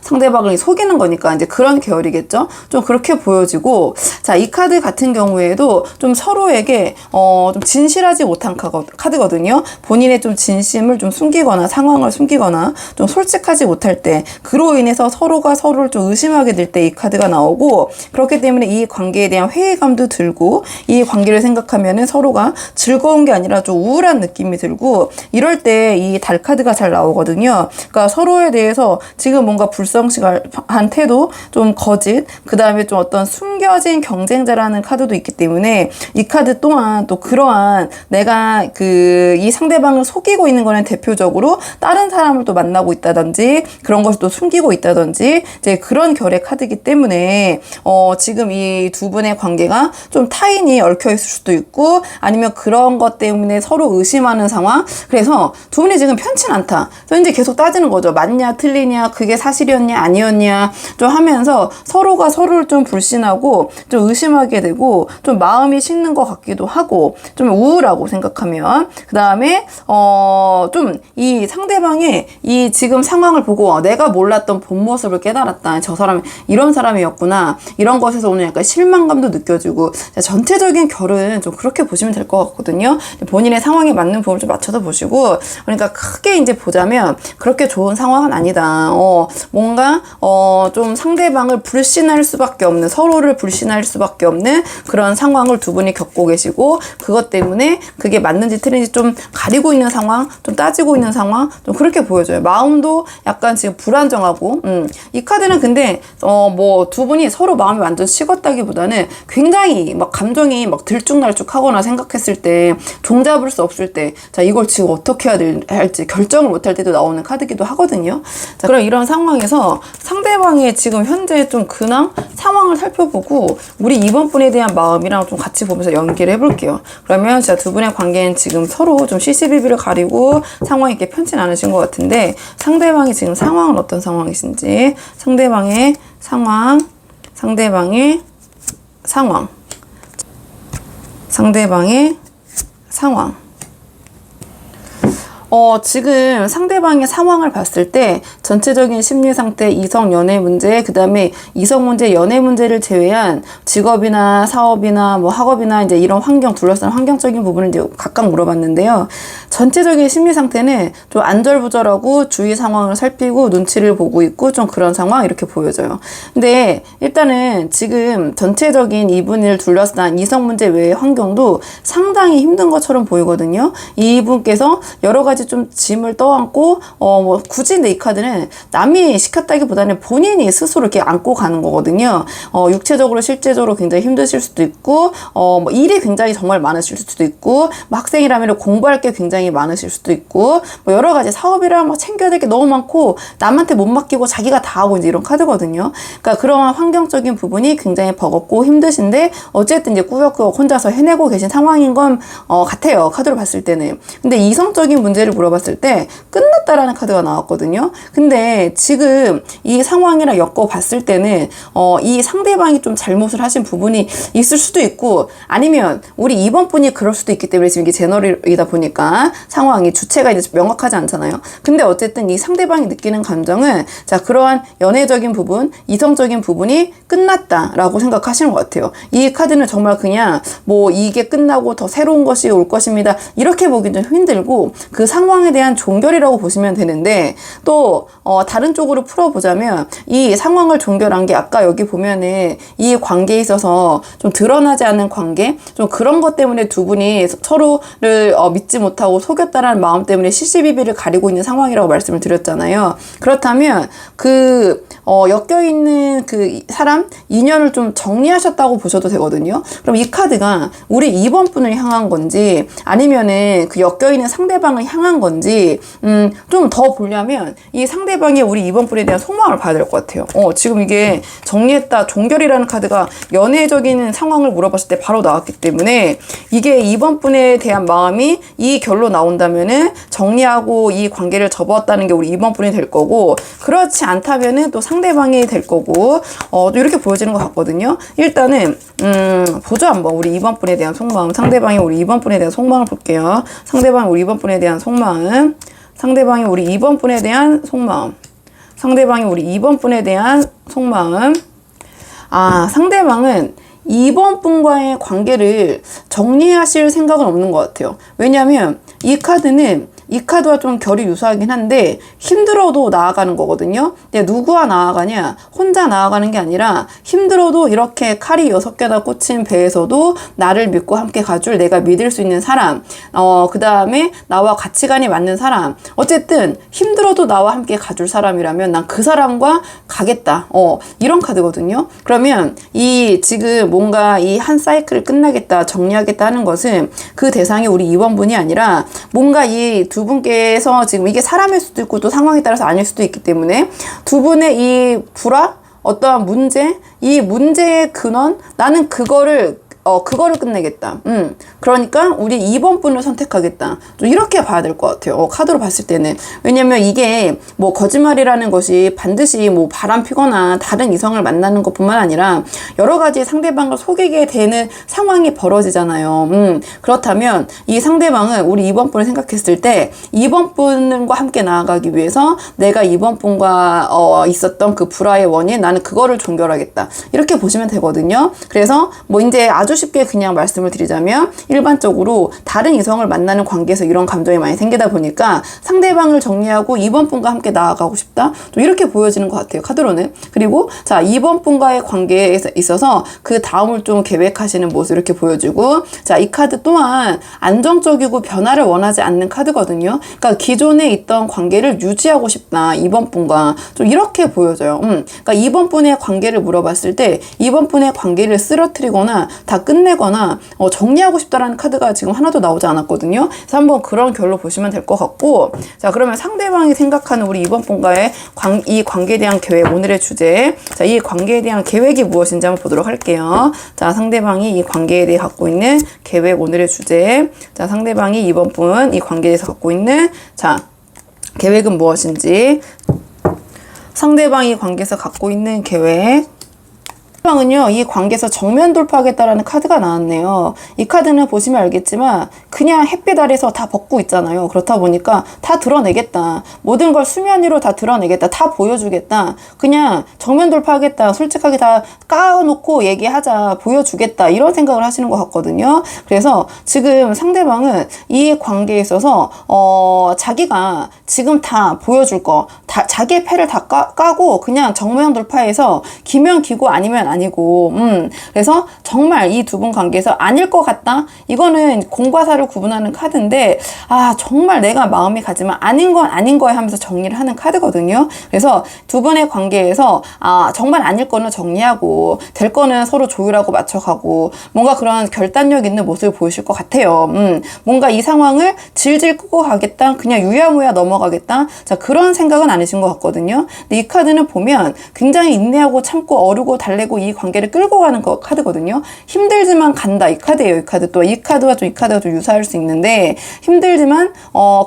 상대방을 속이는 거니까 이제 그런 계열이겠죠. 좀 그렇게 보여지고 이 카드 같은 경우에도 좀 서로에게 좀 진실하지 못한 카드거든요. 본인의 좀 진심을 좀 숨기거나 상황을 숨기거나 좀 솔직하지 못할 때 그로 인해서 서로가 서로를 좀 의심하게 될 때 이 카드가 나오고 그렇기 때문에 이 관계에 대한 회의감도 들고 이 관계를 생각하면은 서로가 즐거운 게 아니라 좀 우울한 느낌이 들고 이럴 때 이 달 카드가 잘 나오거든요. 그러니까 서로에 대해서 지금 뭔가 불성실한 태도 좀 거짓, 그 다음에 좀 어떤 숨겨진 경쟁자라는 카드도 있기 때문에 이 카드 또한 또 그러한 내가 이 상대방을 속이고 있는 거는 대표적으로 다른 사람을 또 만나고 있다든지 그런 것을 또 숨기고 있다든지 이제 그런 결의 카드이기 때문에 지금 이 두 분의 관계가 좀 타인이 얽혀 있을 수도 있고 아니면 그런 것 때문에 서로 의심하는 상황. 그래서 두 분이 지금 편치 않다. 그래서 이제 계속 따지는 거죠. 맞냐 틀리냐 그게 사실이었냐 아니었냐 좀 하면서 서로가 서로를 좀 불신하고 좀 의심하게 되고 좀 마음이 식는 것 같기도 하고 좀 우울하고 생각하면 그 다음에 좀 이 상대방의 이 지금 상황을 보고 내가 몰랐던 본 모습을 깨달았다. 저 사람이 이런 사람이었구나. 이런 것에서 오는 약간 실망감도 느껴지고 전체적인 결은 좀 그렇게 보시면 될 것 같거든요. 본인의 상황에 맞는 부분을 좀 맞춰서 보시고 그러니까 크게 이제 보자면 그렇게 좋은 상황은 아니다. 뭔가 좀 상대방을 불신할 수밖에 없는 서로를 불신할 수밖에 없는 그런 상황을 두 분이 겪고 계시고 그것 때문에 그게 맞는지 틀린지 좀 가리고 있는 상황 좀 따지고 있는 상황 좀 그렇게 보여줘요. 마음도 약간 지금 불안정하고 이 카드는 근데 두 분이 서로 마음이 완전 식었다기보다는 굉장히 감정이 들쭉날쭉하거나 생각했을 때 종잡을 수 없을 때 이걸 지금 어떻게 해야 할지 결정을 못할 때도 나오는 카드기도 하거든요. 그럼 이런 상황에서 상대방의 지금 현재 좀 근황 상황을 살펴보고 우리 2번 분에 대한 마음이랑 좀 같이 보면서 연기를 해볼게요. 그러면 두 분의 관계는 지금 서로 좀 시시비비를 가리고 상황이 이렇게 편치 않으신 것 같은데 상대방이 지금 상황은 어떤 상황이신지 상대방의 상황 상대방의 상황 지금 상대방의 상황을 봤을 때 전체적인 심리 상태, 이성 연애 문제, 그 다음에 이성 문제, 연애 문제를 제외한 직업이나 사업이나 학업이나 이제 이런 환경, 둘러싼 환경적인 부분을 이제 각각 물어봤는데요. 전체적인 심리 상태는 좀 안절부절하고 주위 상황을 살피고 눈치를 보고 있고 좀 그런 상황 이렇게 보여져요. 근데 일단은 지금 전체적인 이분을 둘러싼 이성 문제 외의 환경도 상당히 힘든 것처럼 보이거든요. 이분께서 여러 가지 좀 짐을 떠안고 굳이 내 이 카드는 남이 시켰다기보다는 본인이 스스로 이렇게 안고 가는 거거든요. 육체적으로 실제적으로 굉장히 힘드실 수도 있고 일이 굉장히 정말 많으실 수도 있고 학생이라면 공부할 게 굉장히 많으실 수도 있고 여러 가지 사업이랑 챙겨야 될 게 너무 많고 남한테 못 맡기고 자기가 다 하고 이제 이런 카드거든요. 그러니까 그러한 환경적인 부분이 굉장히 버겁고 힘드신데 어쨌든 이제 꾸역꾸역 혼자서 해내고 계신 상황인 건 같아요. 카드로 봤을 때는. 근데 이성적인 문제를 관계를 물어봤을 때 끝났다라는 카드가 나왔거든요. 근데 지금 이 상황이랑 엮어봤을 때는 이 상대방이 좀 잘못을 하신 부분이 있을 수도 있고, 아니면 우리 2번 분이 그럴 수도 있기 때문에, 지금 이게 제너럴이다 보니까 상황이 주체가 이제 명확하지 않잖아요. 근데 어쨌든 이 상대방이 느끼는 감정은, 자, 그러한 연애적인 부분, 이성적인 부분이 끝났다라고 생각하시는 것 같아요. 이 카드는 정말 그냥 뭐 이게 끝나고 더 새로운 것이 올 것입니다, 이렇게 보기는 좀 힘들고, 그 상황에 대한 종결이라고 보시면 되는데, 또 다른 쪽으로 풀어보자면 이 상황을 종결한 게, 아까 여기 보면은 이 관계에 있어서 좀 드러나지 않는 관계, 좀 그런 것 때문에 두 분이 서로를 믿지 못하고 속였다라는 마음 때문에 시시비비를 가리고 있는 상황이라고 말씀을 드렸잖아요. 그렇다면 그 엮여있는 그 사람, 인연을 좀 정리하셨다고 보셔도 되거든요. 그럼 이 카드가 우리 2번 분을 향한 건지, 아니면은 그 엮여있는 상대방을 향한 건지, 좀 더 보려면 이 상대방이 우리 2번 분에 대한 속마음을 봐야 될 것 같아요. 지금 이게 정리했다, 종결이라는 카드가 연애적인 상황을 물어봤을 때 바로 나왔기 때문에, 이게 2번 분에 대한 마음이 이 결로 나온다면은 정리하고 이 관계를 접었다는 게 우리 2번 분이 될 거고, 그렇지 않다면은 또 상대방이 될 거고, 이렇게 보여지는 것 같거든요. 일단은 보죠, 한번 우리 2번 분에 대한 속마음, 상대방이 우리 2번 분에 대한 속마음을 볼게요. 상대방이 우리 2번 분에 대한 속마음, 상대방이 우리 2번 분에 대한 속마음, 상대방이 우리 2번 분에 대한 속마음. 상대방은 2번 분과의 관계를 정리하실 생각은 없는 것 같아요. 왜냐하면 이 카드는 이 카드와 좀 결이 유사하긴 한데 힘들어도 나아가는 거거든요. 근데 누구와 나아가냐? 혼자 나아가는 게 아니라 힘들어도 이렇게 칼이 6개나 꽂힌 배에서도 나를 믿고 함께 가줄, 내가 믿을 수 있는 사람, 그 다음에 나와 가치관이 맞는 사람, 어쨌든 힘들어도 나와 함께 가줄 사람이라면 난 그 사람과 가겠다, 이런 카드거든요. 그러면 이 지금 뭔가 이 한 사이클을 끝나겠다, 정리하겠다 하는 것은 그 대상이 우리 2번 분이 아니라, 뭔가 이 두 분께서 지금, 이게 사람일 수도 있고 또 상황에 따라서 아닐 수도 있기 때문에, 두 분의 이 불화, 어떠한 문제, 이 문제의 근원, 나는 그거를 끝내겠다. 그러니까 우리 2번 분을 선택하겠다. 좀 이렇게 봐야 될 것 같아요. 카드로 봤을 때는. 왜냐면 이게 뭐 거짓말이라는 것이 반드시 뭐 바람 피거나 다른 이성을 만나는 것뿐만 아니라 여러 가지 상대방을 속이게 되는 상황이 벌어지잖아요. 그렇다면 이 상대방은 우리 2번 분을 생각했을 때 2번 분과 함께 나아가기 위해서 내가 2번 분과 있었던 그 불화의 원인, 나는 그거를 종결하겠다, 이렇게 보시면 되거든요. 그래서 뭐 이제 아주 쉽게 그냥 말씀을 드리자면, 일반적으로 다른 이성을 만나는 관계에서 이런 감정이 많이 생기다 보니까 상대방을 정리하고 2번 분과 함께 나아가고 싶다, 또 이렇게 보여지는 것 같아요, 카드로는. 그리고 자, 2번 분과의 관계에 있어서 그 다음을 좀 계획하시는 모습 이렇게 보여주고, 자, 이 카드 또한 안정적이고 변화를 원하지 않는 카드거든요. 그러니까 기존에 있던 관계를 유지하고 싶다, 2번 분과, 좀 이렇게 보여져요. 그러니까 2번 분의 관계를 물어봤을 때 2번 분의 관계를 쓰러뜨리거나 다 끝내거나 정리하고 싶다라는 카드가 지금 하나도 나오지 않았거든요. 그래서 한번 그런 결로 보시면 될 것 같고, 자, 그러면 상대방이 생각하는 우리 2번 분과의 이 관계에 대한 계획, 오늘의 주제, 자, 이 관계에 대한 계획이 무엇인지 한번 보도록 할게요. 자, 상대방이 이 관계에 대해 갖고 있는 계획, 오늘의 주제, 자, 상대방이 2번 분 이 관계에 대해서 갖고 있는, 자, 계획은 무엇인지, 상대방이 관계에서 갖고 있는 계획. 상대방은요, 이 관계에서 정면 돌파하겠다라는 카드가 나왔네요. 이 카드는 보시면 알겠지만 그냥 햇빛 아래서 다 벗고 있잖아요. 그렇다 보니까 다 드러내겠다, 모든 걸 수면 위로 다 드러내겠다, 다 보여주겠다, 그냥 정면 돌파하겠다, 솔직하게 다 까놓고 얘기하자, 보여주겠다, 이런 생각을 하시는 것 같거든요. 그래서 지금 상대방은 이 관계에 있어서 자기가 지금 다 보여줄 거, 자기의 패를 다 까고 그냥 정면 돌파해서 기면 기고 아니면 아니고, 그래서 정말 이 두 분 관계에서 아닐 것 같다, 이거는 공과 사를 구분하는 카드인데, 정말 내가 마음이 가지만 아닌 건 아닌 거야 하면서 정리를 하는 카드거든요. 그래서 두 분의 관계에서 정말 아닐 거는 정리하고 될 거는 서로 조율하고 맞춰가고, 뭔가 그런 결단력 있는 모습을 보이실 것 같아요. 뭔가 이 상황을 질질 끄고 가겠다, 그냥 유야무야 넘어가겠다, 자, 그런 생각은 아니실 아니신 것 같거든요. 근데 이 카드는 보면 굉장히 인내하고 참고 어르고 달래고 이 관계를 끌고 가는 카드거든요. 힘들지만 간다. 이 카드예요. 이 카드. 또 이 카드와 이 카드가 좀 유사할 수 있는데 힘들지만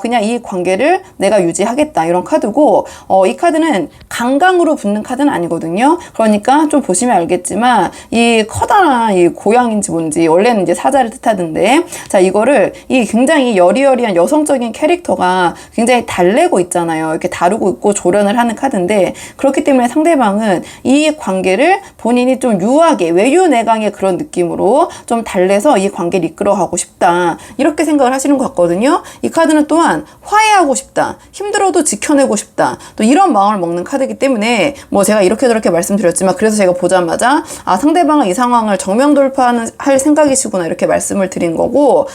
그냥 이 관계를 내가 유지하겠다. 이런 카드고 이 카드는 강강으로 붙는 카드는 아니거든요. 그러니까 좀 보시면 알겠지만 이 커다란 이 고양인지 뭔지 원래는 이제 사자를 뜻하던데 자 이거를 이 굉장히 여리여리한 여성적인 캐릭터가 굉장히 달래고 있잖아요. 이렇게 다루고 있고 조련을 하는 카드인데 그렇기 때문에 상대방은 이 관계를 본인이 좀 유하게 외유내강의 그런 느낌으로 좀 달래서 이 관계를 이끌어가고 싶다. 이렇게 생각을 하시는 것 같거든요. 이 카드는 또한 화해하고 싶다. 힘들어도 지켜내고 싶다. 또 이런 마음을 먹는 카드이기 때문에 뭐 제가 이렇게 저렇게 말씀드렸지만 그래서 제가 보자마자 아 상대방은 이 상황을 정면 돌파할 생각이시구나 이렇게 말씀을 드린 거고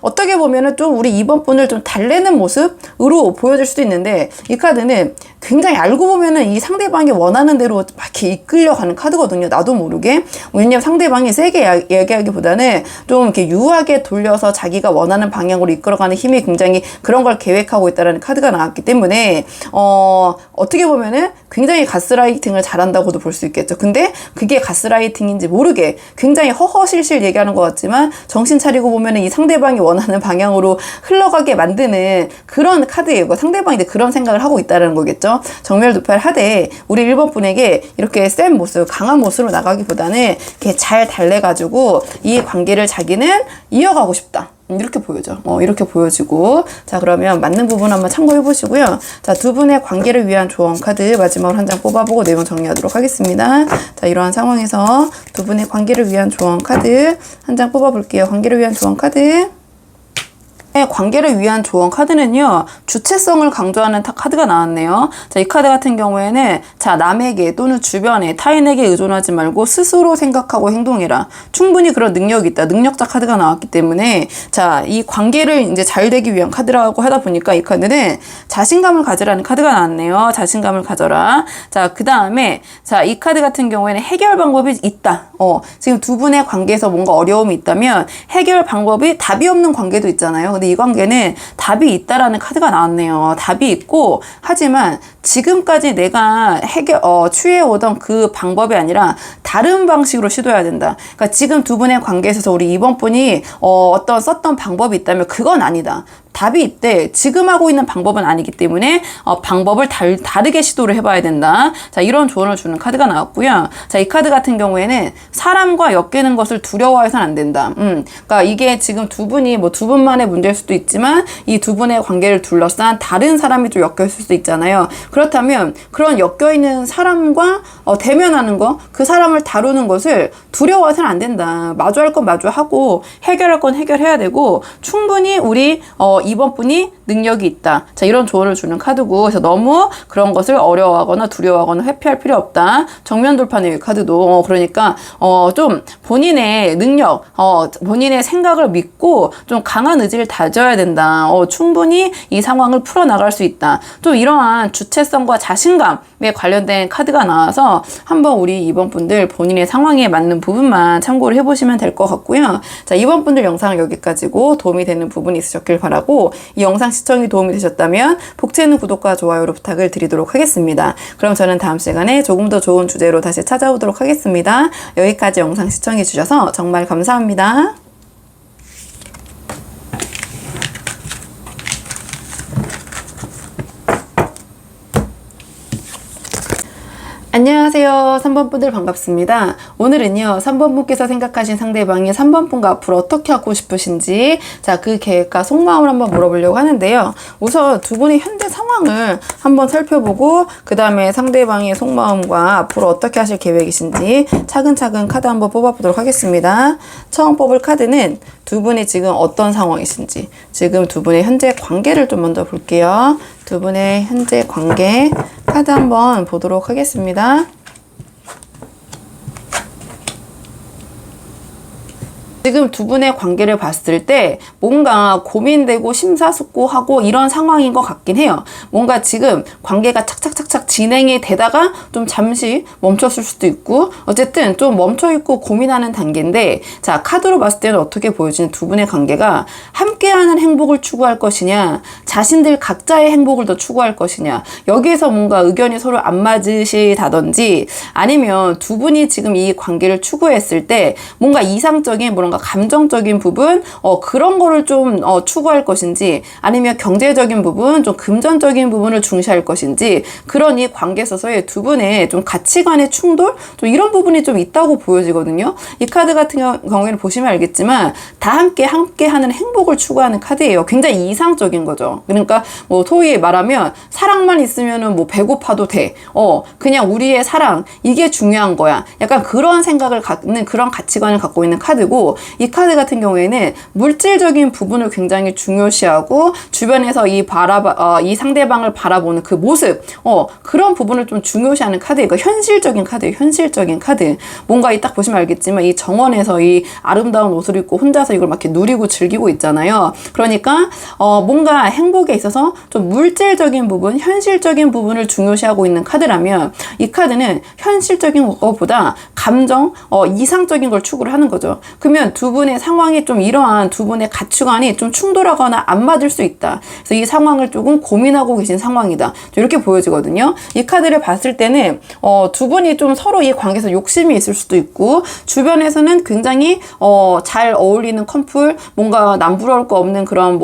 어떻게 보면은 좀 우리 이번 분을 좀 달래는 모습으로 보여질 수도 있는데 이 카드는 굉장히 알고 보면은 이 상대방이 원하는 대로 막 이렇게 이끌려가는 카드거든요. 나도 모르게. 왜냐면 상대방이 세게 얘기하기보다는 좀 이렇게 유하게 돌려서 자기가 원하는 방향으로 이끌어가는 힘이 굉장히 그런 걸 계획하고 있다라는 카드가 나왔기 때문에 어떻게 보면은 굉장히 가스라이팅을 잘한다고도 볼 수 있겠죠. 근데 그게 가스라이팅인지 모르게 굉장히 허허실실 얘기하는 것 같지만 정신 차리고 보면은 이 상대방이 원하는 방향으로 흘러가게 만드는 그런 카드예요. 상대방이 그런 생각을 하고 있다는 거겠죠. 정면 돌파를 하되 우리 1번 분에게 이렇게 센 모습, 강한 모습으로 나가기보다는 이렇게 잘 달래가지고 이 관계를 자기는 이어가고 싶다. 이렇게 보여져. 이렇게 보여지고. 자, 그러면 맞는 부분 한번 참고해 보시고요. 자, 두 분의 관계를 위한 조언 카드 마지막으로 한 장 뽑아보고 내용 정리하도록 하겠습니다. 자, 이러한 상황에서 두 분의 관계를 위한 조언 카드 한 장 뽑아볼게요. 관계를 위한 조언 카드. 관계를 위한 조언 카드는요, 주체성을 강조하는 카드가 나왔네요. 자, 이 카드 같은 경우에는, 자, 남에게 또는 주변에 타인에게 의존하지 말고 스스로 생각하고 행동해라. 충분히 그런 능력이 있다. 능력자 카드가 나왔기 때문에, 자, 이 관계를 이제 잘 되기 위한 카드라고 하다 보니까 이 카드는 자신감을 가져라는 카드가 나왔네요. 자신감을 가져라. 자, 그 다음에, 자, 이 카드 같은 경우에는 해결 방법이 있다. 지금 두 분의 관계에서 뭔가 어려움이 있다면 해결 방법이 답이 없는 관계도 있잖아요. 근데 이 관계는 답이 있다라는 카드가 나왔네요. 답이 있고 하지만 지금까지 내가 취해오던 그 방법이 아니라 다른 방식으로 시도해야 된다. 그러니까 지금 두 분의 관계에 있어서 우리 이번 분이 어떤 썼던 방법이 있다면 그건 아니다. 답이 있대. 지금 하고 있는 방법은 아니기 때문에 방법을 다르게 시도를 해봐야 된다. 자, 이런 조언을 주는 카드가 나왔고요. 자, 이 카드 같은 경우에는 사람과 엮이는 것을 두려워해서는 안 된다. 그러니까 이게 지금 두 분이 뭐 두 분만의 문제일 수도 있지만 이 두 분의 관계를 둘러싼 다른 사람이 좀 엮여 있을 수도 있잖아요. 그렇다면 그런 엮여 있는 사람과 대면하는 거, 그 사람을 다루는 것을 두려워해서는 안 된다. 마주할 건 마주하고 해결할 건 해결해야 되고 충분히 우리 이번 분이 능력이 있다. 자, 이런 조언을 주는 카드고, 그래서 너무 그런 것을 어려워하거나 두려워하거나 회피할 필요 없다. 정면 돌파네요, 이 카드도. 그러니까 좀 본인의 능력, 본인의 생각을 믿고 좀 강한 의지를 다져야 된다. 충분히 이 상황을 풀어나갈 수 있다. 또 이러한 주체성과 자신감에 관련된 카드가 나와서 한번 우리 이번 분들 본인의 상황에 맞는 부분만 참고를 해보시면 될 것 같고요. 자, 이번 분들 영상은 여기까지고 도움이 되는 부분이 있으셨길 바라고 이 영상 시청이 도움이 되셨다면 복채는 구독과 좋아요로 부탁을 드리도록 하겠습니다. 그럼 저는 다음 시간에 조금 더 좋은 주제로 다시 찾아오도록 하겠습니다. 여기까지 영상 시청해 주셔서 정말 감사합니다. 안녕하세요. 3번 분들 반갑습니다. 오늘은요, 3번 분께서 생각하신 상대방이 3번 분과 앞으로 어떻게 하고 싶으신지, 자, 그 계획과 속마음을 한번 물어보려고 하는데요. 우선 두 분의 현재 상황을 한번 살펴보고, 그 다음에 상대방의 속마음과 앞으로 어떻게 하실 계획이신지 차근차근 카드 한번 뽑아보도록 하겠습니다. 처음 뽑을 카드는 두 분이 지금 어떤 상황이신지, 지금 두 분의 현재 관계를 좀 먼저 볼게요. 두 분의 현재 관계 카드 한번 보도록 하겠습니다. 지금 두 분의 관계를 봤을 때 뭔가 고민되고 심사숙고하고 이런 상황인 것 같긴 해요. 뭔가 지금 관계가 착착착착 진행이 되다가 좀 잠시 멈췄을 수도 있고 어쨌든 좀 멈춰있고 고민하는 단계인데 자, 카드로 봤을 때는 어떻게 보여지는 두 분의 관계가 함께하는 행복을 추구할 것이냐 자신들 각자의 행복을 더 추구할 것이냐, 여기에서 뭔가 의견이 서로 안 맞으시다든지, 아니면 두 분이 지금 이 관계를 추구했을 때 뭔가 이상적인 뭔가 감정적인 부분 그런 거를 좀 추구할 것인지, 아니면 경제적인 부분, 좀 금전적인 부분을 중시할 것인지, 그런 이 관계에 있어서의 두 분의 좀 가치관의 충돌, 좀 이런 부분이 좀 있다고 보여지거든요. 이 카드 같은 경우에는 보시면 알겠지만 다 함께 하는 행복을 추구하는 카드예요. 굉장히 이상적인 거죠. 그러니까 뭐 소위 말하면 사랑만 있으면은 뭐 배고파도 돼. 그냥 우리의 사랑, 이게 중요한 거야. 약간 그런 생각을 갖는, 그런 가치관을 갖고 있는 카드고, 이 카드 같은 경우에는 물질적인 부분을 굉장히 중요시하고, 주변에서 이 상대방을 바라보는 그 모습, 그런 부분을 좀 중요시하는 카드예요. 그러니까 현실적인 카드예요. 현실적인 카드. 뭔가 딱 보시면 알겠지만 이 정원에서 이 아름다운 옷을 입고 혼자서 이걸 막 이렇게 누리고 즐기고 있잖아요. 그러니까 뭔가 행복에 있어서 좀 물질적인 부분, 현실적인 부분을 중요시하고 있는 카드라면, 이 카드는 현실적인 것보다 감정, 이상적인 걸 추구를 하는 거죠. 그러면 두 분의 상황이 좀, 이러한 두 분의 가치관이 좀 충돌하거나 안 맞을 수 있다. 그래서 이 상황을 조금 고민하고 계신 상황이다. 이렇게 보여지거든요. 이 카드를 봤을 때는 두 분이 좀 서로 이 관계에서 욕심이 있을 수도 있고, 주변에서는 굉장히 잘 어울리는 커플, 뭔가 남부러울 거 없는 그런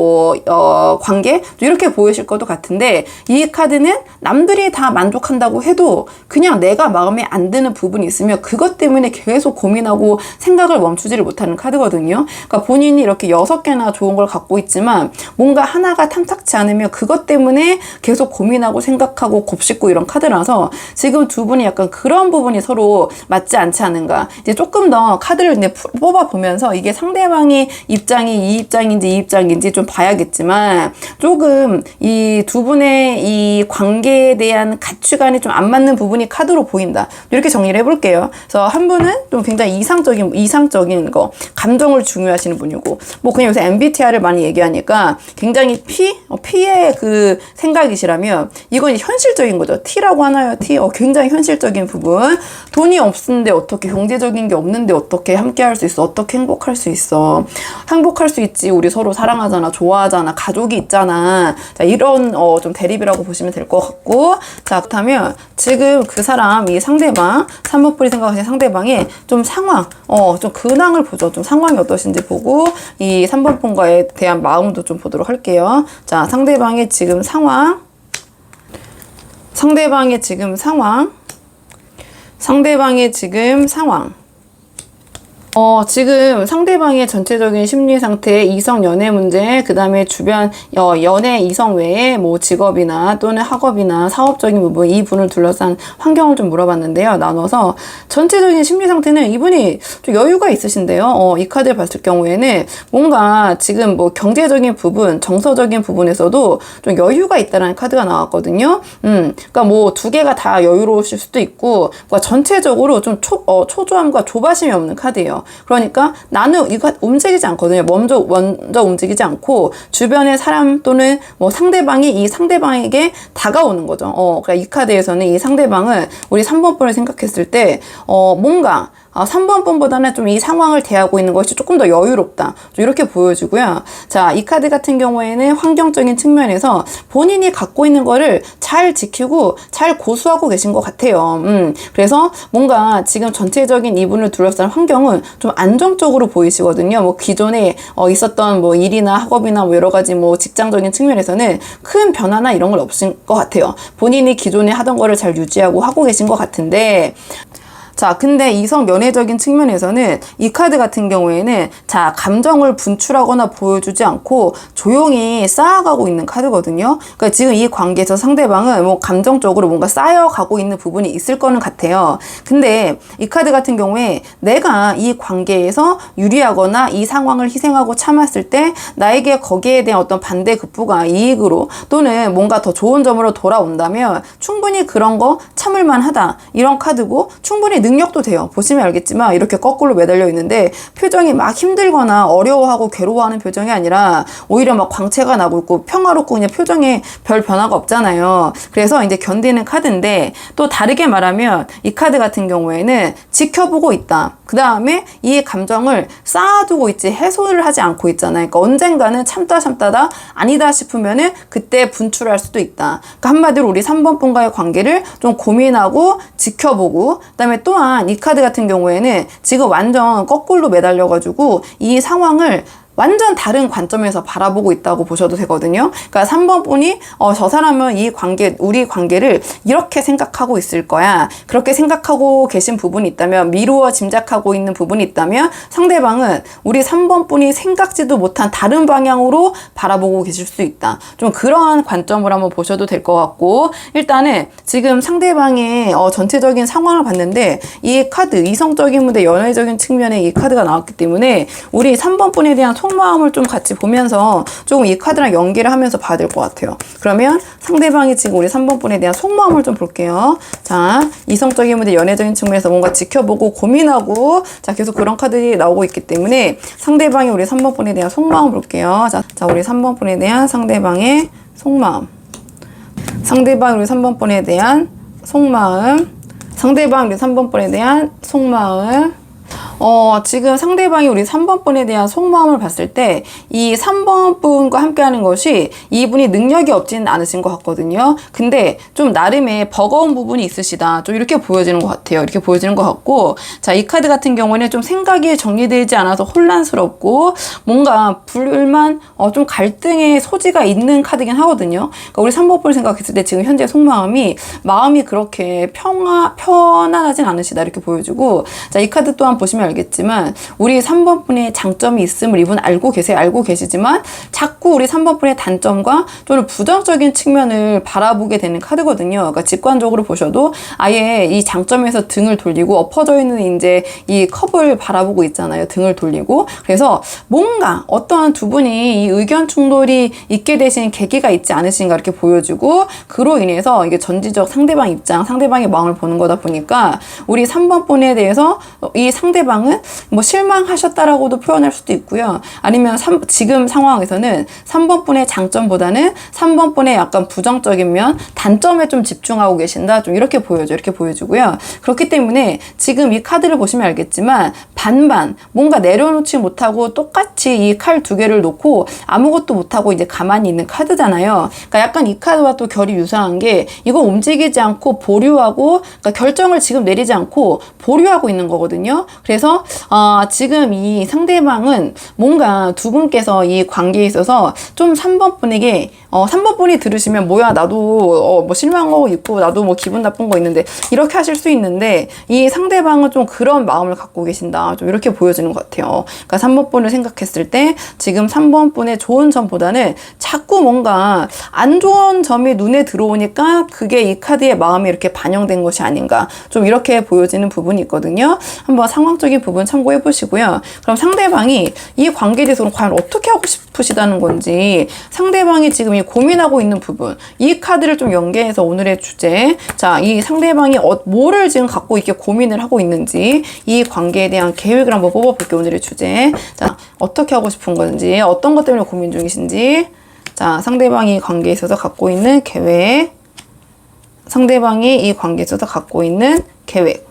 관계, 이렇게 보이실 것도 같은데, 이 카드는 남들이 다 만족한다고 해도 그냥 내가 마음에 안 드는 부분이 있으면 그것 때문에 계속 고민하고 생각을 멈추지를 못하는 카드거든요. 그러니까 본인이 이렇게 6개나 좋은 걸 갖고 있지만 뭔가 하나가 탐탁치 않으면 그것 때문에 계속 고민하고 생각하고 곱씹고 이런 카드라서, 지금 두 분이 약간 그런 부분이 서로 맞지 않지 않은가. 이제 조금 더 카드를 이제 뽑아보면서 이게 상대방의 입장이 이 입장인지 이 입장인지 좀 봐야겠지만, 조금 이 두 분의 이 관계에 대한 가치관이 좀 안 맞는 부분이 카드로 보인다. 이렇게 정리를 해볼게요. 그래서 한 분은 좀 굉장히 이상적인 거, 감정을 중요하시는 분이고, 뭐 그냥 요새 MBTI를 많이 얘기하니까 굉장히 P의 그 생각이시라면, 이건 현실적인 거죠. T라고 하나요? T. 굉장히 현실적인 부분. 돈이 없는데 어떻게, 경제적인 게 없는데 어떻게 함께 할 수 있어? 어떻게 행복할 수 있어? 행복할 수 있지. 우리 서로 사랑하잖아, 좋아하잖아, 가족이 있잖아. 자, 이런 좀 대립이라고 보시면 될 것 같고, 자, 그렇다면 지금 그 사람, 이 상대방, 3번뿔이 생각하시는 상대방의 좀 상황, 좀 근황을 보죠. 좀 상황이 어떠신지 보고 이 3번분과에 대한 마음도 좀 보도록 할게요. 자, 상대방의 지금 상황, 상대방의 지금 상황. 지금 상대방의 전체적인 심리 상태, 이성 연애 문제, 그 다음에 주변 연애 이성 외에 뭐 직업이나 또는 학업이나 사업적인 부분, 이 분을 둘러싼 환경을 좀 물어봤는데요. 나눠서 전체적인 심리 상태는 이분이 좀 여유가 있으신데요. 이 카드를 봤을 경우에는 뭔가 지금 뭐 경제적인 부분, 정서적인 부분에서도 좀 여유가 있다라는 카드가 나왔거든요. 그러니까 뭐 두 개가 다 여유로우실 수도 있고, 그러니까 전체적으로 좀 초조함과 조바심이 없는 카드예요. 그러니까 나는 이거 움직이지 않거든요. 먼저 움직이지 않고 주변의 사람 또는 뭐 상대방이 이 상대방에게 다가오는 거죠. 그러니까 이 카드에서는 이 상대방은 우리 3번분을 생각했을 때 뭔가 3번 분보다는 좀 이 상황을 대하고 있는 것이 조금 더 여유롭다. 이렇게 보여지고요. 자, 이 카드 같은 경우에는 환경적인 측면에서 본인이 갖고 있는 거를 잘 지키고 잘 고수하고 계신 것 같아요. 그래서 뭔가 지금 전체적인 이분을 둘러싼 환경은 좀 안정적으로 보이시거든요. 뭐 기존에 있었던 뭐 일이나 학업이나 뭐 여러 가지 뭐 직장적인 측면에서는 큰 변화나 이런 건 없을 것 같아요. 본인이 기존에 하던 거를 잘 유지하고 하고 계신 것 같은데, 자, 근데 이성 연애적인 측면에서는 이 카드 같은 경우에는 자, 감정을 분출하거나 보여주지 않고 조용히 쌓아가고 있는 카드거든요. 그러니까 지금 이 관계에서 상대방은 뭐 감정적으로 뭔가 쌓여가고 있는 부분이 있을 거는 같아요. 근데 이 카드 같은 경우에 내가 이 관계에서 유리하거나 이 상황을 희생하고 참았을 때 나에게 거기에 대한 어떤 반대 급부가 이익으로 또는 뭔가 더 좋은 점으로 돌아온다면 충분히 그런 거 참을만 하다. 이런 카드고, 충분히 능력도 돼요. 보시면 알겠지만 이렇게 거꾸로 매달려 있는데 표정이 막 힘들거나 어려워하고 괴로워하는 표정이 아니라 오히려 막 광채가 나고 있고 평화롭고 그냥 표정에 별 변화가 없잖아요. 그래서 이제 견디는 카드인데 또 다르게 말하면 이 카드 같은 경우에는 지켜보고 있다. 그 다음에 이 감정을 쌓아두고 있지 해소를 하지 않고 있잖아요. 그러니까 언젠가는 참다가 아니다 싶으면은 그때 분출할 수도 있다. 그러니까 한마디로 우리 3번 분과의 관계를 좀 고민하고 지켜보고, 그 다음에 또한 이 카드 같은 경우에는 지금 완전 거꾸로 매달려가지고 이 상황을 완전 다른 관점에서 바라보고 있다고 보셔도 되거든요. 그러니까 3번 분이 저 사람은 이 관계, 우리 관계를 이렇게 생각하고 있을 거야. 그렇게 생각하고 계신 부분이 있다면, 미루어 짐작하고 있는 부분이 있다면 상대방은 우리 3번 분이 생각지도 못한 다른 방향으로 바라보고 계실 수 있다. 좀 그러한 관점을 한번 보셔도 될 것 같고, 일단은 지금 상대방의 전체적인 상황을 봤는데 이 카드, 이성적인 문제, 연애적인 측면에 이 카드가 나왔기 때문에 우리 3번 분에 대한 속마음을 좀 같이 보면서 조금 이 카드랑 연계를 하면서 봐야 될 것 같아요. 그러면 상대방이 지금 우리 3번 분에 대한 속마음을 좀 볼게요. 자, 이성적인 문제, 연애적인 측면에서 뭔가 지켜보고 고민하고, 자, 계속 그런 카드들이 나오고 있기 때문에 상대방이 우리 3번 분에 대한 속마음을 볼게요. 자, 우리 3번 분에 대한 상대방의 속마음. 상대방 우리 3번 분에 대한 속마음. 상대방 우리 3번 분에 대한 속마음. 지금 상대방이 우리 3번 분에 대한 속마음을 봤을 때 이 3번 분과 함께 하는 것이 이분이 능력이 없지는 않으신 것 같거든요. 근데 좀 나름의 버거운 부분이 있으시다. 좀 이렇게 보여지는 것 같아요. 이렇게 보여지는 것 같고, 자, 이 카드 같은 경우에는 좀 생각이 정리되지 않아서 혼란스럽고 뭔가 불만, 좀 갈등의 소지가 있는 카드긴 하거든요. 그러니까 우리 3번 분을 생각했을 때 지금 현재 속마음이 마음이 그렇게 편안하진 않으시다. 이렇게 보여주고, 자, 이 카드 또한 보시면 알겠지만 우리 3번 분의 장점이 있음을 이분 알고 계세요. 알고 계시지만 자꾸 우리 3번 분의 단점과 또는 부정적인 측면을 바라보게 되는 카드거든요. 그러니까 직관적으로 보셔도 아예 이 장점에서 등을 돌리고 엎어져 있는 이제 이 컵을 바라보고 있잖아요. 등을 돌리고. 그래서 뭔가 어떠한 두 분이 이 의견 충돌이 있게 되신 계기가 있지 않으신가 이렇게 보여주고, 그로 인해서 이게 전지적 상대방 입장, 상대방의 마음을 보는 거다 보니까 우리 3번 분에 대해서 이 상대방은 뭐 실망하셨다라고도 표현할 수도 있고요. 아니면 지금 상황에서는 3번 분의 장점보다는 3번 분의 약간 부정적인 면, 단점에 좀 집중하고 계신다. 좀 이렇게 이렇게 보여주고요. 그렇기 때문에 지금 이 카드를 보시면 알겠지만 반반 뭔가 내려놓지 못하고 똑같이 이 칼 두 개를 놓고 아무것도 못하고 이제 가만히 있는 카드잖아요. 그러니까 약간 이 카드와 또 결이 유사한 게 이거 움직이지 않고 보류하고, 그러니까 결정을 지금 내리지 않고 보류하고 있는 거거든요. 그래서 지금 이 상대방은 뭔가 두 분께서 이 관계에 있어서 좀 3번 분에게 3번 분이 들으시면 뭐야 나도 뭐 실망하고 있고 나도 뭐 기분 나쁜 거 있는데 이렇게 하실 수 있는데, 이 상대방은 좀 그런 마음을 갖고 계신다. 좀 이렇게 보여지는 것 같아요. 그러니까 3번 분을 생각했을 때 지금 3번 분의 좋은 점보다는 자꾸 뭔가 안 좋은 점이 눈에 들어오니까 그게 이 카드의 마음에 이렇게 반영된 것이 아닌가, 좀 이렇게 보여지는 부분이 있거든요. 한번 상황적인 부분 참고해 보시고요. 그럼 상대방이 이 관계에 대해서 과연 어떻게 하고 싶으시다는 건지, 상대방이 지금 이 고민하고 있는 부분, 이 카드를 좀 연계해서 오늘의 주제, 자, 이 상대방이 뭐를 지금 갖고 이렇게 고민을 하고 있는지, 이 관계에 대한 계획을 한번 뽑아볼게요. 오늘의 주제. 자, 어떻게 하고 싶은 건지, 어떤 것 때문에 고민 중이신지, 자, 상대방이 이 관계에 있어서 갖고 있는 계획, 상대방이 이 관계에 있어서 갖고 있는 계획.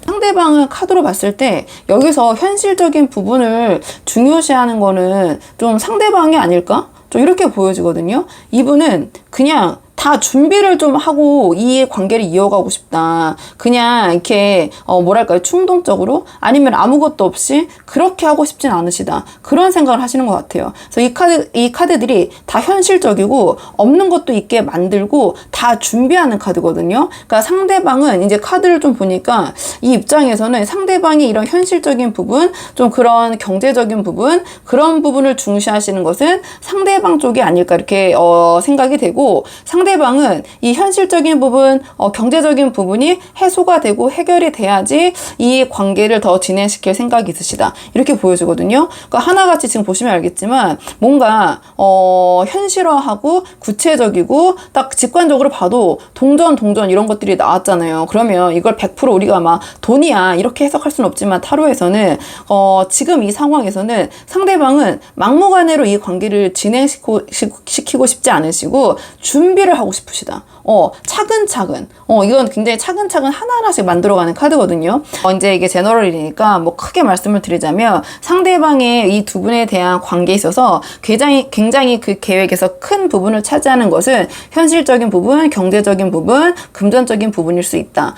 상대방을 카드로 봤을 때 여기서 현실적인 부분을 중요시하는 거는 좀 상대방이 아닐까? 좀 이렇게 보여지거든요. 이분은 그냥 다 준비를 좀 하고 이 관계를 이어가고 싶다. 그냥 이렇게 뭐랄까요, 충동적으로, 아니면 아무것도 없이 그렇게 하고 싶진 않으시다. 그런 생각을 하시는 것 같아요. 그래서 이 카드들이 다 현실적이고 없는 것도 있게 만들고 다 준비하는 카드거든요. 그러니까 상대방은 이제 카드를 좀 보니까 이 입장에서는 상대방이 이런 현실적인 부분, 좀 그런 경제적인 부분, 그런 부분을 중시하시는 것은 상대방 쪽이 아닐까 이렇게 생각이 되고, 상대방이 상대방은 이 현실적인 부분, 경제적인 부분이 해소가 되고 해결이 돼야지 이 관계를 더 진행시킬 생각이 있으시다. 이렇게 보여지거든요. 그러니까 하나같이 지금 보시면 알겠지만 뭔가 현실화하고 구체적이고 딱 직관적으로 봐도 동전 이런 것들이 나왔잖아요. 그러면 이걸 100% 우리가 막 돈이야 이렇게 해석할 수는 없지만 타로에서는 지금 이 상황에서는 상대방은 막무가내로 이 관계를 진행시키고 싶지 않으시고 준비를 하고 싶으시다. 차근차근. 이건 굉장히 차근차근 하나하나씩 만들어가는 카드거든요. 이제 이게 제너럴이니까 뭐 크게 말씀을 드리자면 상대방의 이 두 분에 대한 관계에 있어서 굉장히 그 계획에서 큰 부분을 차지하는 것은 현실적인 부분, 경제적인 부분, 금전적인 부분일 수 있다.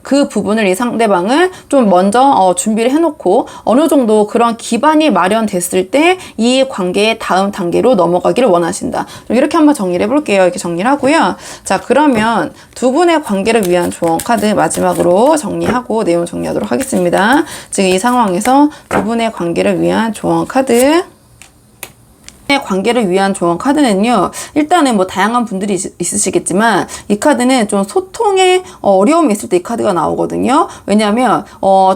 그 부분을 이 상대방은 좀 먼저 준비를 해놓고 어느 정도 그런 기반이 마련됐을 때 이 관계의 다음 단계로 넘어가기를 원하신다. 이렇게 한번 정리를 해볼게요. 이렇게 정리를 하고요. 자, 그러면 두 분의 관계를 위한 조언 카드 마지막으로 정리하고 내용 정리하도록 하겠습니다. 지금 이 상황에서 두 분의 관계를 위한 조언 카드. 관계를 위한 조언 카드는요, 일단은 뭐 다양한 분들이 있으시겠지만 이 카드는 좀 소통에 어려움이 있을 때 이 카드가 나오거든요. 왜냐하면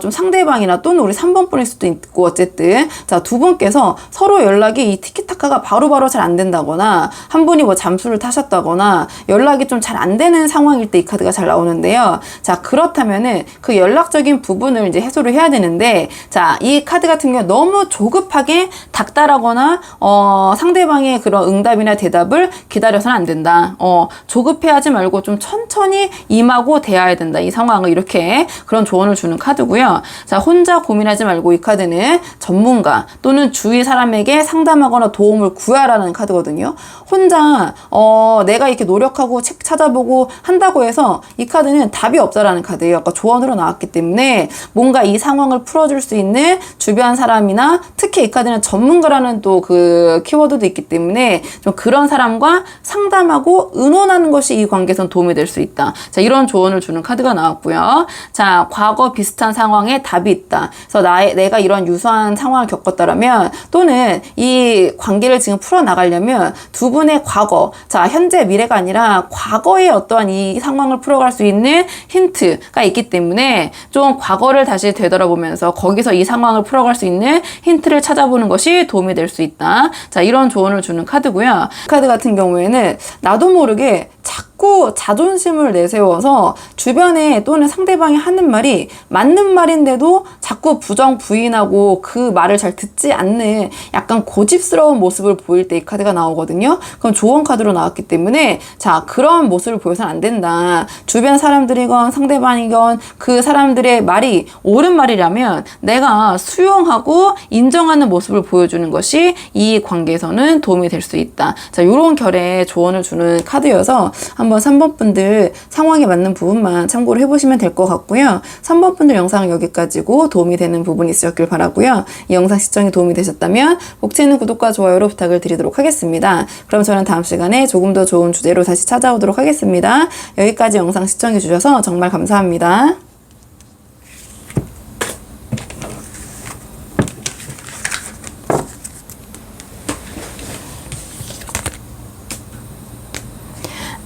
좀 상대방이나 또는 우리 3번 분일 수도 있고 어쨌든 자, 두 분께서 서로 연락이 이 티키타카가 바로바로 잘 안 된다거나 한 분이 뭐 잠수를 타셨다거나 연락이 좀 잘 안 되는 상황일 때 이 카드가 잘 나오는데요. 자, 그렇다면은 그 연락적인 부분을 이제 해소를 해야 되는데, 자, 이 카드 같은 경우 너무 조급하게 닥달하거나 상대방의 그런 응답이나 대답을 기다려서는 안 된다. 조급해하지 말고 좀 천천히 임하고 대해야 된다. 이 상황을 이렇게 그런 조언을 주는 카드고요. 자, 혼자 고민하지 말고 이 카드는 전문가 또는 주위 사람에게 상담하거나 도움을 구하라는 카드거든요. 혼자 내가 이렇게 노력하고 책 찾아보고 한다고 해서 이 카드는 답이 없다라는 카드예요. 아까 조언으로 나왔기 때문에 뭔가 이 상황을 풀어줄 수 있는 주변 사람이나 특히 이 카드는 전문가라는 또 그 키워드도 있기 때문에 좀 그런 사람과 상담하고 의논하는 것이 이 관계에선 도움이 될 수 있다. 자, 이런 조언을 주는 카드가 나왔고요. 자, 과거 비슷한 상황에 답이 있다. 그래서 내가 이런 유사한 상황을 겪었다라면 또는 이 관계를 지금 풀어나가려면 두 분의 과거, 자, 현재 미래가 아니라 과거의 어떠한 이 상황을 풀어갈 수 있는 힌트가 있기 때문에 좀 과거를 다시 되돌아보면서 거기서 이 상황을 풀어갈 수 있는 힌트를 찾아보는 것이 도움이 될 수 있다. 자, 이런 조언을 주는 카드고요. 카드 같은 경우에는 나도 모르게 자꾸 자존심을 내세워서 주변에 또는 상대방이 하는 말이 맞는 말인데도 자꾸 부정부인하고 그 말을 잘 듣지 않는 약간 고집스러운 모습을 보일 때 이 카드가 나오거든요. 그럼 조언 카드로 나왔기 때문에 자, 그런 모습을 보여서는 안 된다. 주변 사람들이건 상대방이건 그 사람들의 말이 옳은 말이라면 내가 수용하고 인정하는 모습을 보여주는 것이 이 관계에서는 도움이 될 수 있다. 자, 이런 결의 조언을 주는 카드여서 한번 3번 분들 상황에 맞는 부분만 참고를 해보시면 될 것 같고요. 3번 분들 영상은 여기까지고 도움이 되는 부분이 있으셨길 바라고요. 이 영상 시청이 도움이 되셨다면 꼭 채널 구독과 좋아요로 부탁을 드리도록 하겠습니다. 그럼 저는 다음 시간에 조금 더 좋은 주제로 다시 찾아오도록 하겠습니다. 여기까지 영상 시청해 주셔서 정말 감사합니다.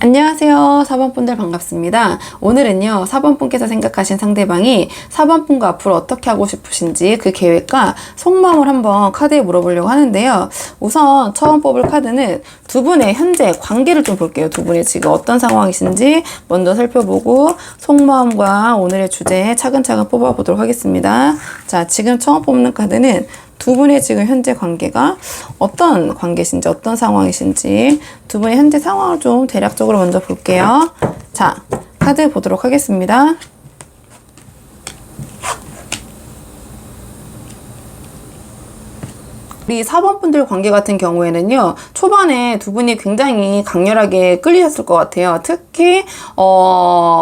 안녕하세요. 4번 분들 반갑습니다. 오늘은요, 4번 분께서 생각하신 상대방이 4번 분과 앞으로 어떻게 하고 싶으신지 그 계획과 속마음을 한번 카드에 물어보려고 하는데요. 우선 처음 뽑을 카드는 두 분의 현재 관계를 좀 볼게요. 두 분이 지금 어떤 상황이신지 먼저 살펴보고 속마음과 오늘의 주제 차근차근 뽑아보도록 하겠습니다. 자, 지금 처음 뽑는 카드는 두 분의 지금 현재 관계가 어떤 관계신지 어떤 상황이신지 두 분의 현재 상황을 좀 대략적으로 먼저 볼게요. 자, 카드 보도록 하겠습니다. 우리 4번 분들 관계 같은 경우에는요, 초반에 두 분이 굉장히 강렬하게 끌리셨을 것 같아요. 특히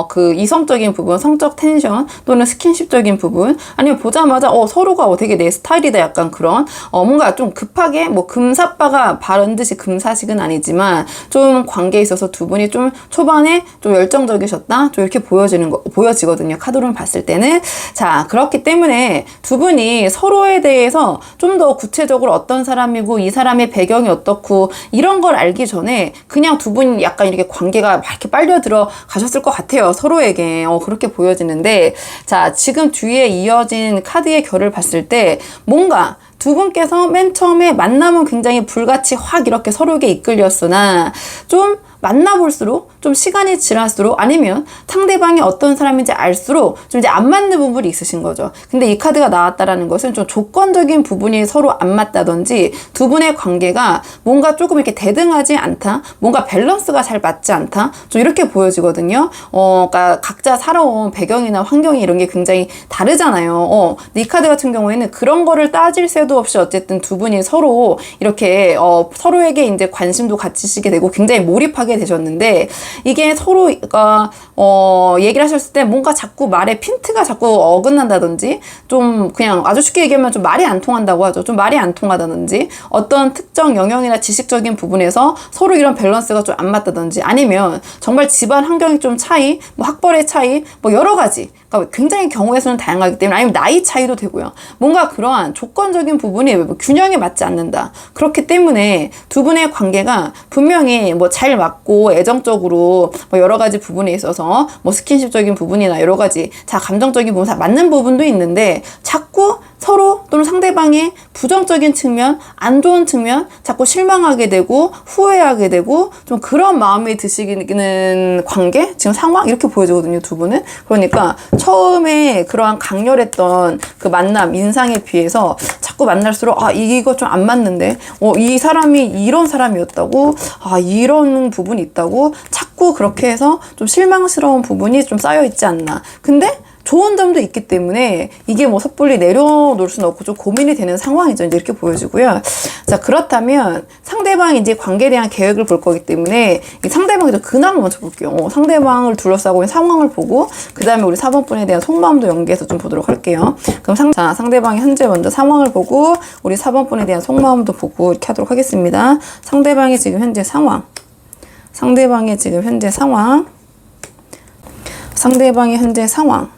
그 이성적인 부분, 성적 텐션 또는 스킨십적인 부분, 아니면 보자마자 서로가 되게 내 스타일이다, 약간 그런 뭔가 좀 급하게 뭐 금사빠가 바른 듯이 금사식은 아니지만 좀 관계에 있어서 두 분이 좀 초반에 좀 열정적이셨다, 좀 이렇게 보여지거든요. 카드로 봤을 때는. 자, 그렇기 때문에 두 분이 서로에 대해서 좀 더 구체적으로 어떤 사람이고 이 사람의 배경이 어떻고 이런 걸 알기 전에 그냥 두 분이 약간 이렇게 관계가 막 이렇게 빨려 들어가셨을 것 같아요. 서로에게. 그렇게 보여지는데, 자, 지금 뒤에 이어진 카드의 결을 봤을 때 뭔가 두 분께서 맨 처음에 만남은 굉장히 불같이 확 이렇게 서로에게 이끌렸으나 좀 만나볼수록 좀 시간이 지날수록 아니면 상대방이 어떤 사람인지 알수록 좀 이제 안 맞는 부분이 있으신 거죠. 근데 이 카드가 나왔다라는 것은 좀 조건적인 부분이 서로 안 맞다든지 두 분의 관계가 뭔가 조금 이렇게 대등하지 않다, 뭔가 밸런스가 잘 맞지 않다, 좀 이렇게 보여지거든요. 그러니까 각자 살아온 배경이나 환경이 이런 게 굉장히 다르잖아요. 근데 이 카드 같은 경우에는 그런 거를 따질 새도 없이 어쨌든 두 분이 서로 이렇게 서로에게 이제 관심도 갖추시게 되고 굉장히 몰입하게 되셨는데, 이게 서로가 얘기를 하셨을 때 뭔가 자꾸 말에 핀트가 자꾸 어긋난다든지, 좀 그냥 아주 쉽게 얘기하면 좀 말이 안 통한다고 하죠. 좀 말이 안 통하다든지, 어떤 특정 영역이나 지식적인 부분에서 서로 이런 밸런스가 좀 안 맞다든지, 아니면 정말 집안 환경이 좀 차이, 뭐 학벌의 차이, 뭐 여러 가지, 그러니까 굉장히 경우의 수는 다양하기 때문에, 아니면 나이 차이도 되고요. 뭔가 그러한 조건적인 부분이 균형에 맞지 않는다. 그렇기 때문에 두 분의 관계가 분명히 뭐 잘 맞고 애정적으로 뭐 여러 가지 부분에 있어서 뭐 스킨십적인 부분이나 여러 가지 감정적인 부분 다 맞는 부분도 있는데, 자꾸 서로 또는 상대방의 부정적인 측면, 안 좋은 측면 자꾸 실망하게 되고 후회하게 되고 좀 그런 마음이 드시는 관계, 지금 상황 이렇게 보여지거든요, 두 분은. 그러니까 처음에 그러한 강렬했던 그 만남, 인상에 비해서 자꾸 만날수록 이거 좀 안 맞는데, 이 사람이 이런 사람이었다고, 이런 부분이 있다고, 자꾸 그렇게 해서 좀 실망스러운 부분이 좀 쌓여 있지 않나. 근데 좋은 점도 있기 때문에 이게 뭐 섣불리 내려놓을 수는 없고 좀 고민이 되는 상황이죠. 이제 이렇게 보여지고요. 자, 그렇다면 상대방이 이제 관계에 대한 계획을 볼 거기 때문에 이 상대방의 좀 근황을 먼저 볼게요. 상대방을 둘러싸고 있는 상황을 보고 그 다음에 우리 4번 분에 대한 속마음도 연계해서 좀 보도록 할게요. 그럼 상대방이 현재 먼저 상황을 보고 우리 4번 분에 대한 속마음도 보고 이렇게 하도록 하겠습니다. 상대방의 지금 현재 상황. 상대방의 현재 상황.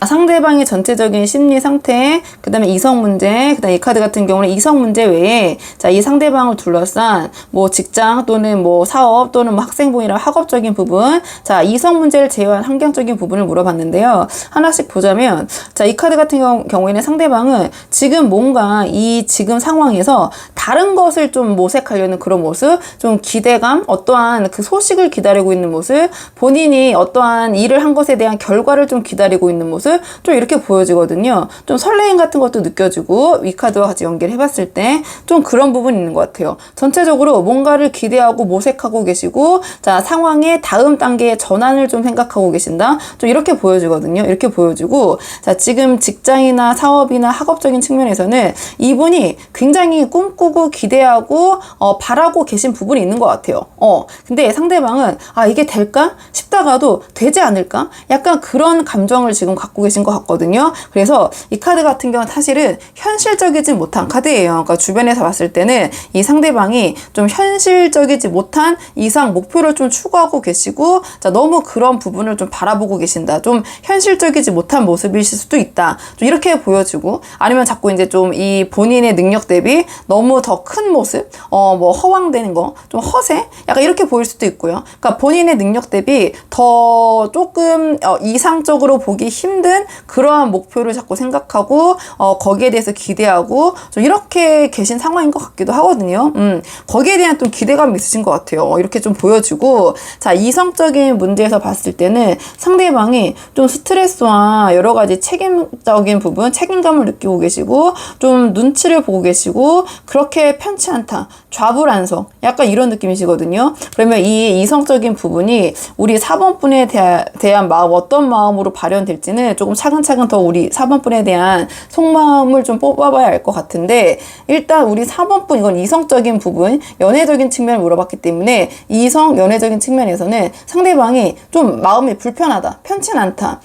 상대방의 전체적인 심리 상태, 그 다음에 이성 문제, 그 다음에 이 카드 같은 경우는 이성 문제 외에, 이 상대방을 둘러싼 뭐 직장 또는 뭐 사업 또는 뭐 학생분이랑 학업적인 부분, 이성 문제를 제외한 환경적인 부분을 물어봤는데요. 하나씩 보자면, 이 카드 같은 경우에는 상대방은 지금 뭔가 이 지금 상황에서 다른 것을 좀 모색하려는 그런 모습, 좀 기대감, 어떠한 그 소식을 기다리고 있는 모습, 본인이 어떠한 일을 한 것에 대한 결과를 좀 기다리고 있는 모습, 좀 이렇게 보여지거든요. 좀 설레임 같은 것도 느껴지고, 위 카드와 같이 연결해 봤을 때 좀 그런 부분이 있는 것 같아요. 전체적으로 뭔가를 기대하고 모색하고 계시고, 상황의 다음 단계의 전환을 좀 생각하고 계신다. 좀 이렇게 보여지거든요. 이렇게 보여지고, 지금 직장이나 사업이나 학업적인 측면에서는 이분이 굉장히 꿈꾸고 기대하고 바라고 계신 부분이 있는 것 같아요. 근데 상대방은 이게 될까 싶다가도 되지 않을까? 약간 그런 감정을 지금 갖고 계신 것 같거든요. 그래서 이 카드 같은 경우는 사실은 현실적이지 못한 카드예요. 그러니까 주변에서 봤을 때는 이 상대방이 좀 현실적이지 못한 이상 목표를 좀 추구하고 계시고, 너무 그런 부분을 좀 바라보고 계신다. 좀 현실적이지 못한 모습이실 수도 있다. 좀 이렇게 보여지고, 아니면 자꾸 이제 좀 이 본인의 능력 대비 너무 더 큰 모습, 뭐 허황되는 거, 좀 허세? 약간 이렇게 보일 수도 있고요. 그러니까 본인의 능력 대비 더 조금 이상적으로 보기 힘든 그러한 목표를 자꾸 생각하고 거기에 대해서 기대하고 좀 이렇게 계신 상황인 것 같기도 하거든요. 거기에 대한 좀 기대감이 있으신 것 같아요. 이렇게 좀 보여지고, 이성적인 문제에서 봤을 때는 상대방이 좀 스트레스와 여러 가지 책임적인 부분, 책임감을 느끼고 계시고, 좀 눈치를 보고 계시고, 그렇게 편치 않다, 좌불안석, 약간 이런 느낌이시거든요. 그러면 이 이성적인 부분이 우리 4번 분에 대한 마음, 어떤 마음으로 발현될지는 조금 차근차근 더 우리 4번 분에 대한 속마음을 좀 뽑아봐야 알 것 같은데, 일단 우리 4번 분, 이건 이성적인 부분, 연애적인 측면을 물어봤기 때문에 이성, 연애적인 측면에서는 상대방이 좀 마음이 불편하다, 편치 않다.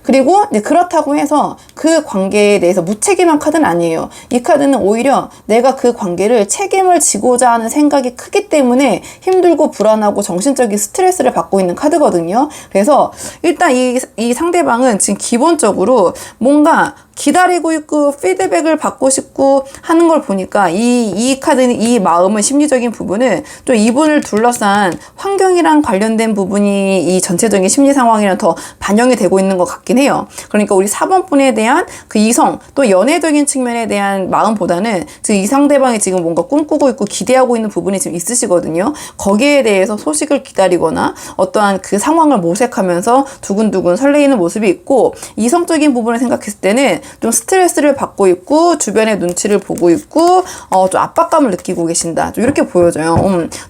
그리고 이제 그렇다고 해서 그 관계에 대해서 무책임한 카드는 아니에요. 이 카드는 오히려 내가 그 관계를 책임을 지고자 하는 생각이 크기 때문에 힘들고 불안하고 정신적인 스트레스를 받고 있는 카드거든요. 그래서 일단 이 상대방은 지금 기본적으로 뭔가 기다리고 있고 피드백을 받고 싶고 하는 걸 보니까 이 카드는 이 마음은 심리적인 부분은 또 이분을 둘러싼 환경이랑 관련된 부분이 이 전체적인 심리 상황이랑 더 반영이 되고 있는 것 같긴 해요. 그러니까 우리 4번 분에 대한 그 이성 또 연애적인 측면에 대한 마음보다는 지금 이 상대방이 지금 뭔가 꿈꾸고 있고 기대하고 있는 부분이 지금 있으시거든요. 거기에 대해서 소식을 기다리거나 어떠한 그 상황을 모색하면서 두근두근 설레이는 모습이 있고, 이성적인 부분을 생각했을 때는 좀 스트레스를 받고 있고 주변의 눈치를 보고 있고 좀 압박감을 느끼고 계신다. 좀 이렇게 보여져요.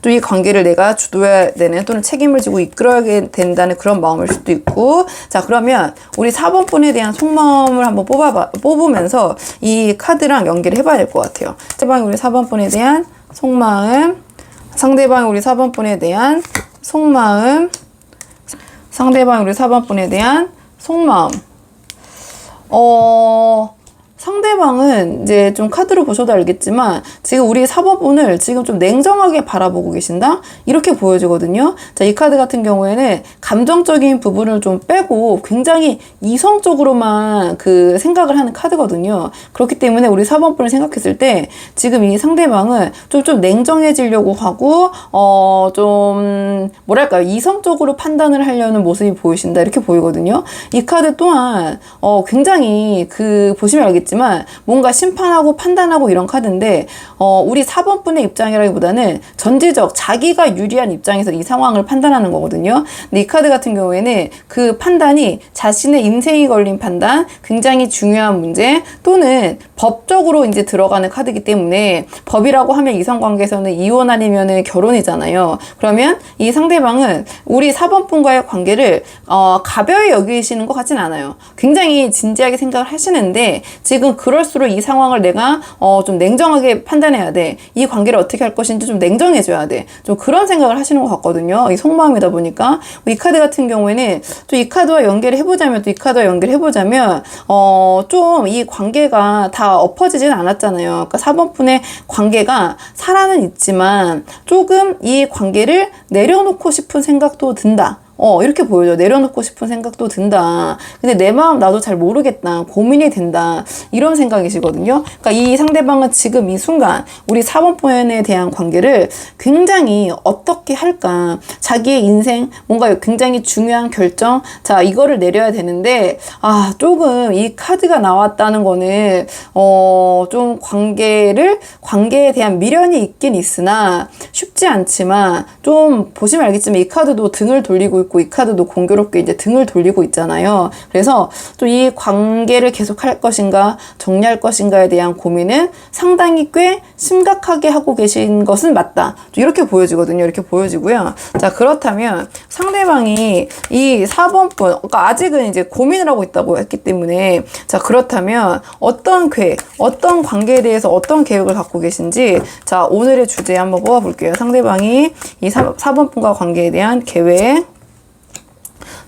좀 이 관계를 내가 주도해야 되는 또는 책임을 지고 이끌어야 된다는 그런 마음일 수도 있고. 자, 그러면 우리 4번 분에 대한 속마음을 한번 뽑으면서 이 카드랑 연결을 해봐야 될 것 같아요. 상대방이 우리 4번 분에 대한 속마음, 상대방이 우리 4번 분에 대한 속마음, 상대방이 우리 4번 분에 대한 속마음. 상대방은 이제 좀 카드로 보셔도 알겠지만 지금 우리 4번 분을 지금 좀 냉정하게 바라보고 계신다? 이렇게 보여지거든요. 자, 이 카드 같은 경우에는 감정적인 부분을 좀 빼고 굉장히 이성적으로만 그 생각을 하는 카드거든요. 그렇기 때문에 우리 4번 분을 생각했을 때 지금 이 상대방은 좀 냉정해지려고 하고 좀 뭐랄까요, 이성적으로 판단을 하려는 모습이 보이신다, 이렇게 보이거든요. 이 카드 또한 굉장히 보시면 알겠지만 뭔가 심판하고 판단하고 이런 카드인데 우리 4번 분의 입장이라기보다는 전제적 자기가 유리한 입장에서 이 상황을 판단하는 거거든요. 근데 이 카드 같은 경우에는 그 판단이 자신의 인생이 걸린 판단, 굉장히 중요한 문제 또는 법적으로 이제 들어가는 카드이기 때문에, 법이라고 하면 이성관계에서는 이혼 아니면은 결혼이잖아요. 그러면 이 상대방은 우리 4번 분과의 관계를 가벼이 여기시는 것 같진 않아요. 굉장히 진지하게 생각을 하시는데 지금 그럴수록 이 상황을 내가 좀 냉정하게 판단해야 돼. 이 관계를 어떻게 할 것인지 좀 냉정해줘야 돼. 좀 그런 생각을 하시는 것 같거든요. 이 속마음이다 보니까. 이 카드 같은 경우에는 또 이 카드와 연결을 해보자면 좀 이 관계가 다 엎어지진 않았잖아요. 그러니까 4번 분의 관계가 살아는 있지만 조금 이 관계를 내려놓고 싶은 생각도 든다. 이렇게 보여줘. 내려놓고 싶은 생각도 든다. 근데 내 마음 나도 잘 모르겠다. 고민이 된다. 이런 생각이시거든요. 그러니까 이 상대방은 지금 이 순간 우리 4번 분에 대한 관계를 굉장히 어떻게 할까. 자기의 인생, 뭔가 굉장히 중요한 결정. 자, 이거를 내려야 되는데, 조금 이 카드가 나왔다는 거는, 좀 관계에 대한 미련이 있긴 있으나 쉽지 않지만, 좀 보시면 알겠지만 이 카드도 등을 돌리고 있고 이 카드도 공교롭게 이제 등을 돌리고 있잖아요. 그래서 또 이 관계를 계속할 것인가 정리할 것인가에 대한 고민은 상당히 꽤 심각하게 하고 계신 것은 맞다. 이렇게 보여지거든요. 이렇게 보여지고요. 자, 그렇다면 상대방이 이 4번 분, 그러니까 아직은 이제 고민을 하고 있다고 했기 때문에, 자, 그렇다면 어떤 계획, 어떤 관계에 대해서 어떤 계획을 갖고 계신지, 자, 오늘의 주제 한번 뽑아볼게요. 상대방이 이 4번 분과 관계에 대한 계획,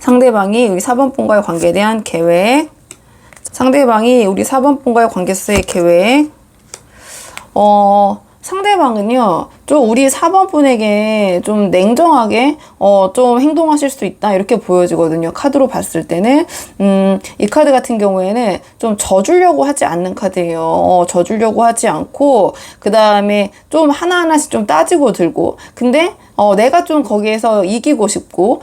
상대방이 우리 4번 분과의 관계에 대한 계획, 상대방이 우리 4번 분과의 관계에서의 계획. 상대방은요, 좀 우리 4번 분에게 좀 냉정하게 좀 행동하실 수 있다, 이렇게 보여지거든요. 카드로 봤을 때는 이 카드 같은 경우에는 좀 져주려고 하지 않는 카드예요. 져주려고 하지 않고 그 다음에 좀 하나하나씩 좀 따지고 들고, 근데 내가 좀 거기에서 이기고 싶고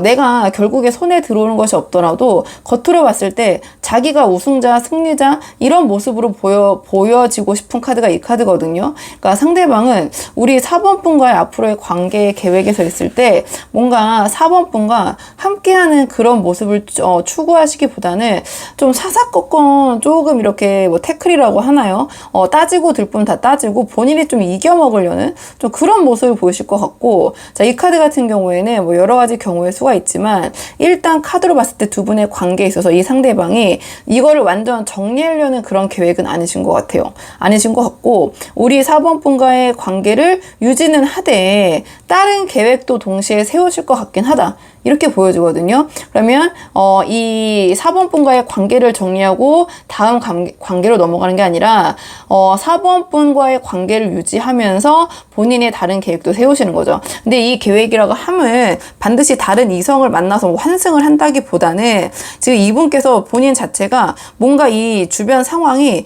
내가 결국에 손에 들어오는 것이 없더라도 겉으로 봤을 때 자기가 우승자, 승리자 이런 모습으로 보여지고 싶은 카드가 이 카드거든요. 그러니까 상대방은 우리 4번 분과의 앞으로의 관계 계획에서 있을 때 뭔가 4번 분과 함께하는 그런 모습을 추구하시기보다는 좀 사사건건 조금 이렇게 뭐 태클이라고 하나요? 따지고 들 분 다 따지고 본인이 좀 이겨먹으려는 좀 그런 모습을 보이실 것 같고, 자, 이 카드 같은 경우에는 뭐 여러 가지 경우의 수가 있지만 일단 카드로 봤을 때 두 분의 관계에 있어서 이 상대방이 이거를 완전 정리하려는 그런 계획은 아니신 것 같아요. 아니신 것 같고, 우리 4번 분과의 관계를 유지는 하되 다른 계획도 동시에 세우실 것 같긴 하다. 이렇게 보여지거든요. 그러면 이 4번 분과의 관계를 정리하고 다음 관계로 넘어가는 게 아니라 4번 분과의 관계를 유지하면서 본인의 다른 계획도 세우시는 거죠. 근데 이 계획이라고 함은 반드시 다른 이성을 만나서 환승을 한다기보다는 지금 이분께서 본인 자체가 뭔가 이 주변 상황이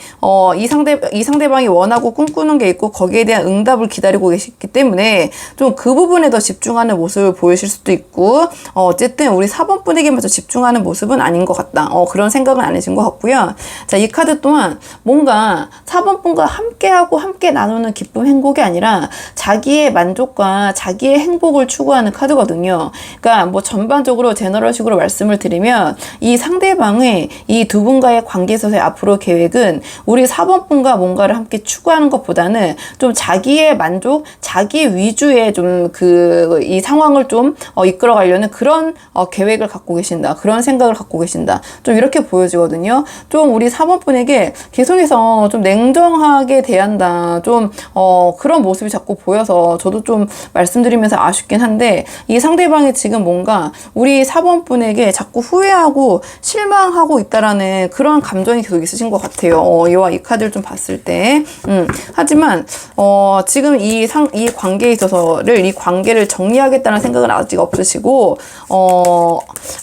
이 상대방이 원하고 꿈꾸는 게 있고 거기에 대한 응답을 기다리고 계시기 때문에 좀 그 부분에 더 집중하는 모습을 보이실 수도 있고 어쨌든 우리 4번 분에게만 더 집중하는 모습은 아닌 것 같다. 그런 생각은 아니신 것 같고요. 자, 이 카드 또한 뭔가 4번 분과 함께하고 함께 나누는 기쁨, 행복이 아니라 자기의 만족과 자기의 행복을 추구하는 카드거든요. 그러니까 뭐 전반적으로 제너럴식으로 말씀을 드리면 이 상대방의 이 두 분과의 관계에 있어서의 앞으로 계획은 우리 4번 분과 뭔가를 함께 추구하는 것보다는 좀 자기의 만족, 자기 위주의 좀 이 상황을 좀 이끌어 가려는 그런 계획을 갖고 계신다. 그런 생각을 갖고 계신다. 좀 이렇게 보여지거든요. 좀 우리 4번 분에게 계속해서 좀 냉정하게 대한다. 좀 그런 모습이 자꾸 보여서 저도 좀 말씀드리면서 아쉽긴 한데 이 상대방이 지금 뭔가 우리 4번 분에게 자꾸 후회하고 실망하고 있다라는 그런 감정이 계속 있으신 것 같아요. 이와 이 카드를 좀 봤을 때. 하지만 지금 이 관계에 있어서를 이 관계를 정리하겠다는 생각은 아직 없으시고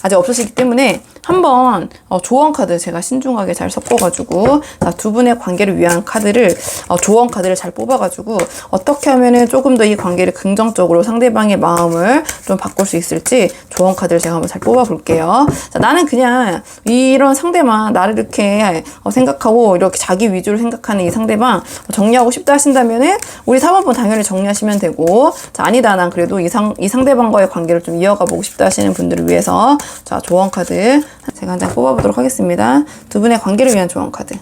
아직 없으시기 때문에 한번 조언 카드 제가 신중하게 잘 섞어가지고 두 분의 관계를 위한 카드를 조언 카드를 잘 뽑아가지고 어떻게 하면은 조금 더 이 관계를 긍정적으로 상대방의 마음을 좀 바꿀 수 있을지 조언 카드를 제가 한번 잘 뽑아볼게요. 자, 나는 그냥 이런 상대만 나를 이렇게 생각하고 이렇게 자기 위주로 생각하는 이 상대방 정리하고 싶다 하신다면은 우리 4번분 당연히 정리하시면 되고, 자, 아니다 난 그래도 이 상대방과의 관계를 좀 이어가 보고 싶다 하시는 분들을 위해서 자, 조언 카드 제가 한 장 뽑아보도록 하겠습니다. 두 분의 관계를 위한 조언 카드.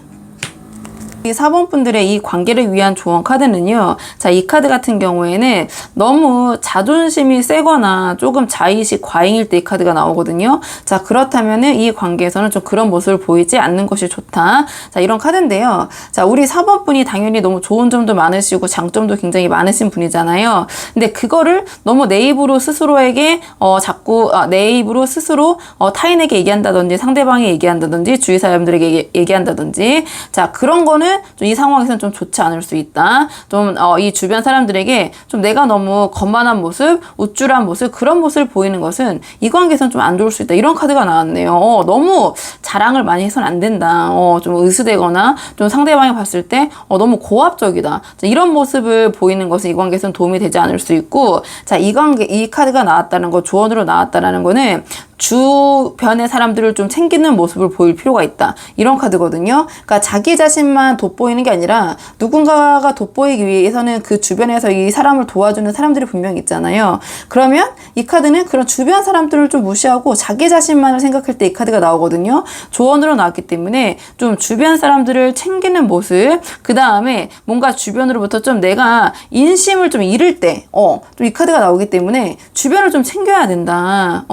이 4번 분들의 이 관계를 위한 조언 카드는요. 자, 이 카드 같은 경우에는 너무 자존심이 세거나 조금 자의식 과잉일 때 이 카드가 나오거든요. 자, 그렇다면은 이 관계에서는 좀 그런 모습을 보이지 않는 것이 좋다. 자, 이런 카드인데요. 자, 우리 4번 분이 당연히 너무 좋은 점도 많으시고 장점도 굉장히 많으신 분이잖아요. 근데 그거를 너무 내 입으로 스스로에게 자꾸 내 입으로 스스로 타인에게 얘기한다든지 상대방에 얘기한다든지 주위 사람들에게 얘기한다든지, 자, 그런 거는 좀 이 상황에서는 좀 좋지 않을 수 있다. 좀 이 주변 사람들에게 좀 내가 너무 거만한 모습, 우쭐한 모습, 그런 모습을 보이는 것은 이 관계에서는 좀 안 좋을 수 있다. 이런 카드가 나왔네요. 너무 자랑을 많이 해서는 안 된다. 좀 의스대거나 좀 상대방이 봤을 때 너무 고압적이다. 자, 이런 모습을 보이는 것은 이 관계에서는 도움이 되지 않을 수 있고, 자, 이 카드가 나왔다는 거, 조언으로 나왔다는 거는 주변의 사람들을 좀 챙기는 모습을 보일 필요가 있다. 이런 카드거든요. 그러니까 자기 자신만 돋보이는 게 아니라 누군가가 돋보이기 위해서는 그 주변에서 이 사람을 도와주는 사람들이 분명히 있잖아요. 그러면 이 카드는 그런 주변 사람들을 좀 무시하고 자기 자신만을 생각할 때 이 카드가 나오거든요. 조언으로 나왔기 때문에 좀 주변 사람들을 챙기는 모습, 그 다음에 뭔가 주변으로부터 좀 내가 인심을 좀 잃을 때 좀 이 카드가 나오기 때문에 주변을 좀 챙겨야 된다.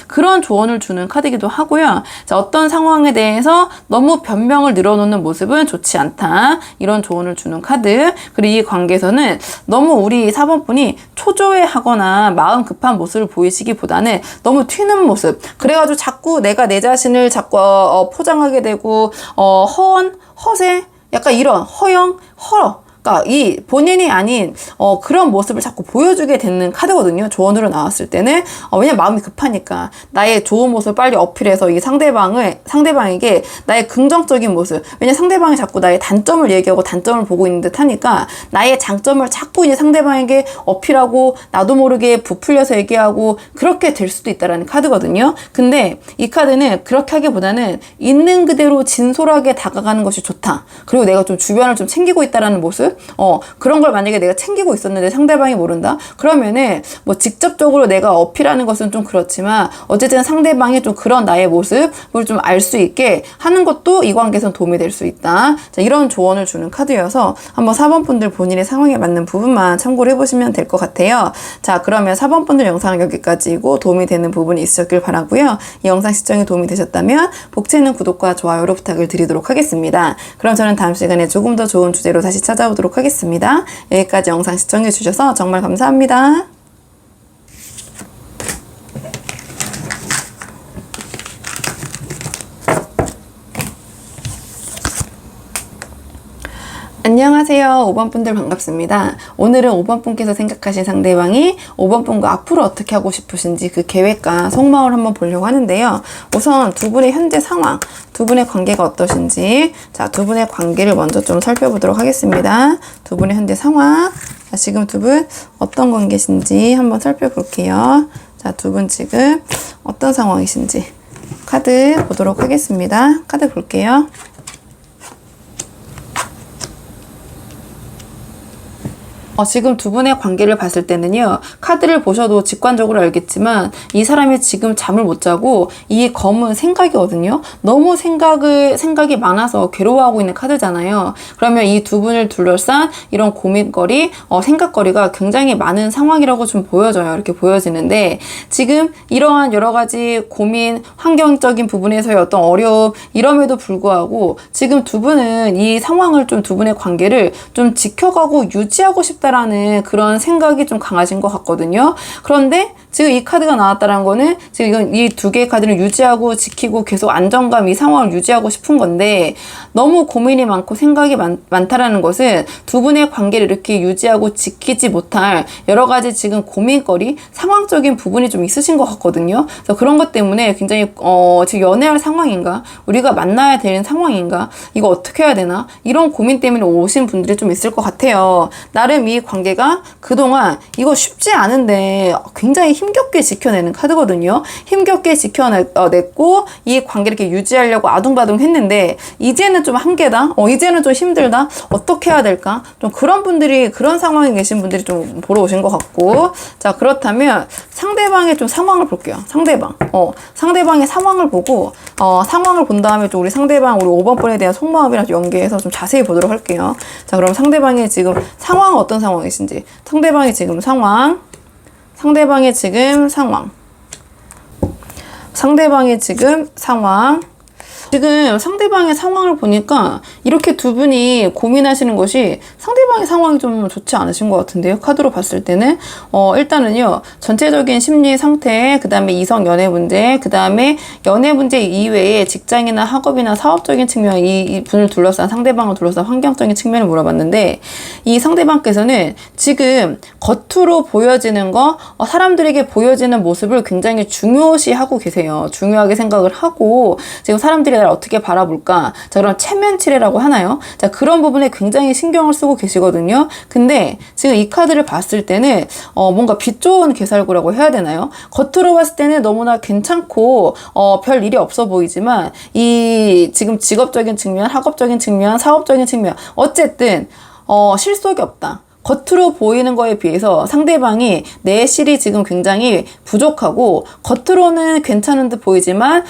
그런 조언을 주는 카드이기도 하고요. 자, 어떤 상황에 대해서 너무 변명을 늘어놓는 모습은 좋지 않다. 이런 조언을 주는 카드. 그리고 이 관계에서는 너무 우리 4번 분이 초조해하거나 마음 급한 모습을 보이시기보다는 너무 튀는 모습. 그래가지고 자꾸 내가 내 자신을 자꾸 포장하게 되고 허세, 약간 이런 허영, 허러. 그러니까 이 본인이 아닌 그런 모습을 자꾸 보여주게 되는 카드거든요. 조언으로 나왔을 때는 왜냐면 마음이 급하니까 나의 좋은 모습을 빨리 어필해서 이 상대방에게 나의 긍정적인 모습, 왜냐면 상대방이 자꾸 나의 단점을 얘기하고 단점을 보고 있는 듯 하니까 나의 장점을 자꾸 이제 상대방에게 어필하고 나도 모르게 부풀려서 얘기하고 그렇게 될 수도 있다라는 카드거든요. 근데 이 카드는 그렇게 하기보다는 있는 그대로 진솔하게 다가가는 것이 좋다. 그리고 내가 좀 주변을 좀 챙기고 있다라는 모습, 그런 걸 만약에 내가 챙기고 있었는데 상대방이 모른다? 그러면은 뭐 직접적으로 내가 어필하는 것은 좀 그렇지만 어쨌든 상대방이 좀 그런 나의 모습을 좀 알 수 있게 하는 것도 이 관계에서는 도움이 될 수 있다. 자, 이런 조언을 주는 카드여서 한번 4번 분들 본인의 상황에 맞는 부분만 참고를 해보시면 될 것 같아요. 자, 그러면 4번 분들 영상은 여기까지고 도움이 되는 부분이 있으셨길 바라고요. 이 영상 시청이 도움이 되셨다면 복채 있는 구독과 좋아요로 부탁을 드리도록 하겠습니다. 그럼 저는 다음 시간에 조금 더 좋은 주제로 다시 찾아오도록 하겠습니다. 여기까지 영상 시청해 주셔서 정말 감사합니다. 안녕하세요. 5번 분들 반갑습니다. 오늘은 5번 분께서 생각하신 상대방이 5번 분과 앞으로 어떻게 하고 싶으신지 그 계획과 속마음을 한번 보려고 하는데요. 우선 두 분의 현재 상황, 두 분의 관계가 어떠신지, 자, 두 분의 관계를 먼저 좀 살펴보도록 하겠습니다. 두 분의 현재 상황, 자, 지금 두 분 어떤 관계신지 한번 살펴볼게요. 자, 두 분 지금 어떤 상황이신지 카드 보도록 하겠습니다. 카드 볼게요. 지금 두 분의 관계를 봤을 때는요, 카드를 보셔도 직관적으로 알겠지만 이 사람이 지금 잠을 못 자고 이 검은 생각이거든요. 너무 생각이 많아서 괴로워하고 있는 카드잖아요. 그러면 이 두 분을 둘러싼 이런 고민거리, 생각거리가 굉장히 많은 상황이라고 좀 보여져요. 이렇게 보여지는데 지금 이러한 여러 가지 고민, 환경적인 부분에서의 어떤 어려움 이럼에도 불구하고 지금 두 분은 이 상황을 좀 두 분의 관계를 좀 지켜가고 유지하고 싶다 라는 그런 생각이 좀 강하신 것 같거든요. 그런데 지금 이 카드가 나왔다는 거는 지금 이 두 개의 카드를 유지하고 지키고 계속 안정감 이 상황을 유지하고 싶은 건데 너무 고민이 많고 생각이 많다라는 것은 두 분의 관계를 이렇게 유지하고 지키지 못할 여러 가지 지금 고민거리 상황적인 부분이 좀 있으신 것 같거든요. 그래서 그런 것 때문에 굉장히 지금 연애할 상황인가 우리가 만나야 되는 상황인가 이거 어떻게 해야 되나 이런 고민 때문에 오신 분들이 좀 있을 것 같아요. 나름 이 관계가 그동안 이거 쉽지 않은데 굉장히 힘겹게 지켜내는 카드거든요. 힘겹게 지켜냈고 이 관계를 이렇게 유지하려고 아둥바둥 했는데 이제는 좀 한계다. 이제는 좀 힘들다. 어떻게 해야 될까? 좀 그런 분들이 그런 상황에 계신 분들이 좀 보러 오신 것 같고 자 그렇다면 상대방의 좀 상황을 볼게요. 상대방의 상황을 보고 상황을 본 다음에 좀 우리 상대방 우리 5번 분에 대한 속마음이랑 연계해서 좀 자세히 보도록 할게요. 자 그럼 상대방의 지금 상황은 어떤 상황이신지 상대방의 지금 상황 상대방의 지금 상황 지금 상대방의 상황을 보니까 이렇게 두 분이 고민하시는 것이 상대방의 상황이 좀 좋지 않으신 것 같은데요. 카드로 봤을 때는 일단은요 전체적인 심리 상태 그 다음에 이성 연애 문제 그 다음에 연애 문제 이외에 직장이나 학업이나 사업적인 측면 이 분을 둘러싼 상대방을 둘러싼 환경적인 측면을 물어봤는데 이 상대방께서는 지금 겉으로 보여지는 거 사람들에게 보여지는 모습을 굉장히 중요시하고 계세요. 중요하게 생각을 하고 지금 사람들이 나를 어떻게 바라볼까? 자, 그럼 체면치레라고 하나요? 자, 그런 부분에 굉장히 신경을 쓰고 계시거든요. 근데 지금 이 카드를 봤을 때는 뭔가 빛 좋은 개살구라고 해야 되나요? 겉으로 봤을 때는 너무나 괜찮고 별 일이 없어 보이지만 이 지금 직업적인 측면, 학업적인 측면, 사업적인 측면 어쨌든 실속이 없다. 겉으로 보이는 거에 비해서 상대방이 내실이 지금 굉장히 부족하고 겉으로는 괜찮은 듯 보이지만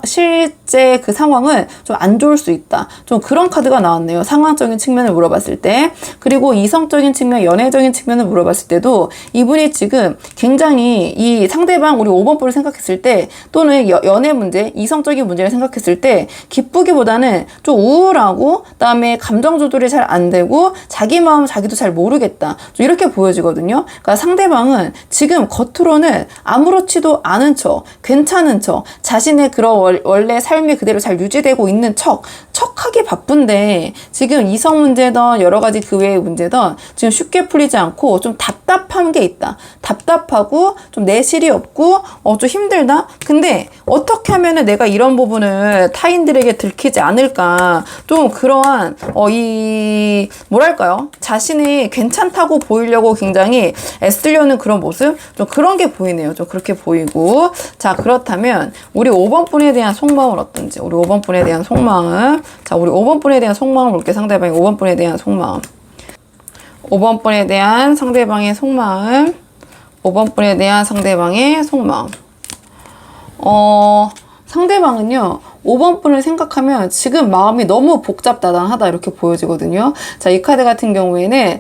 실제 그 상황은 좀 안 좋을 수 있다. 좀 그런 카드가 나왔네요. 상황적인 측면을 물어봤을 때. 그리고 이성적인 측면, 연애적인 측면을 물어봤을 때도 이분이 지금 굉장히 이 상대방 우리 5번 분을 생각했을 때 또는 연애 문제, 이성적인 문제를 생각했을 때 기쁘기보다는 좀 우울하고 그다음에 감정 조절이 잘 안 되고 자기 마음 자기도 잘 모르겠다. 좀 이렇게 보여지거든요. 그러니까 상대방은 지금 겉으로는 아무렇지도 않은 척, 괜찮은 척, 자신의 그런 원래 삶이 그대로 잘 유지되고 있는 척하기 바쁜데 지금 이성 문제든 여러 가지 그 외의 문제든 지금 쉽게 풀리지 않고 좀 답답한 게 있다. 답답하고 좀 내실이 없고 좀 힘들다. 근데 어떻게 하면은 내가 이런 부분을 타인들에게 들키지 않을까? 좀 그러한 뭐랄까요? 자신이 괜찮다고 보이려고 굉장히 애쓰려는 그런 모습? 좀 그런 게 보이네요. 좀 그렇게 보이고. 자, 그렇다면 우리 5번 분에 대한 속마음은 어떤지. 우리 5번 분에 대한 속마음. 자, 우리 5번 분에 대한 속마음을 볼게요. 상대방이 5번 분에 대한 속마음. 5번 분에 대한 상대방의 속마음. 5번 분에 대한 상대방의 속마음. 상대방은요. 5번 분을 생각하면 지금 마음이 너무 복잡다단하다 이렇게 보여지거든요. 자, 이 카드 같은 경우에는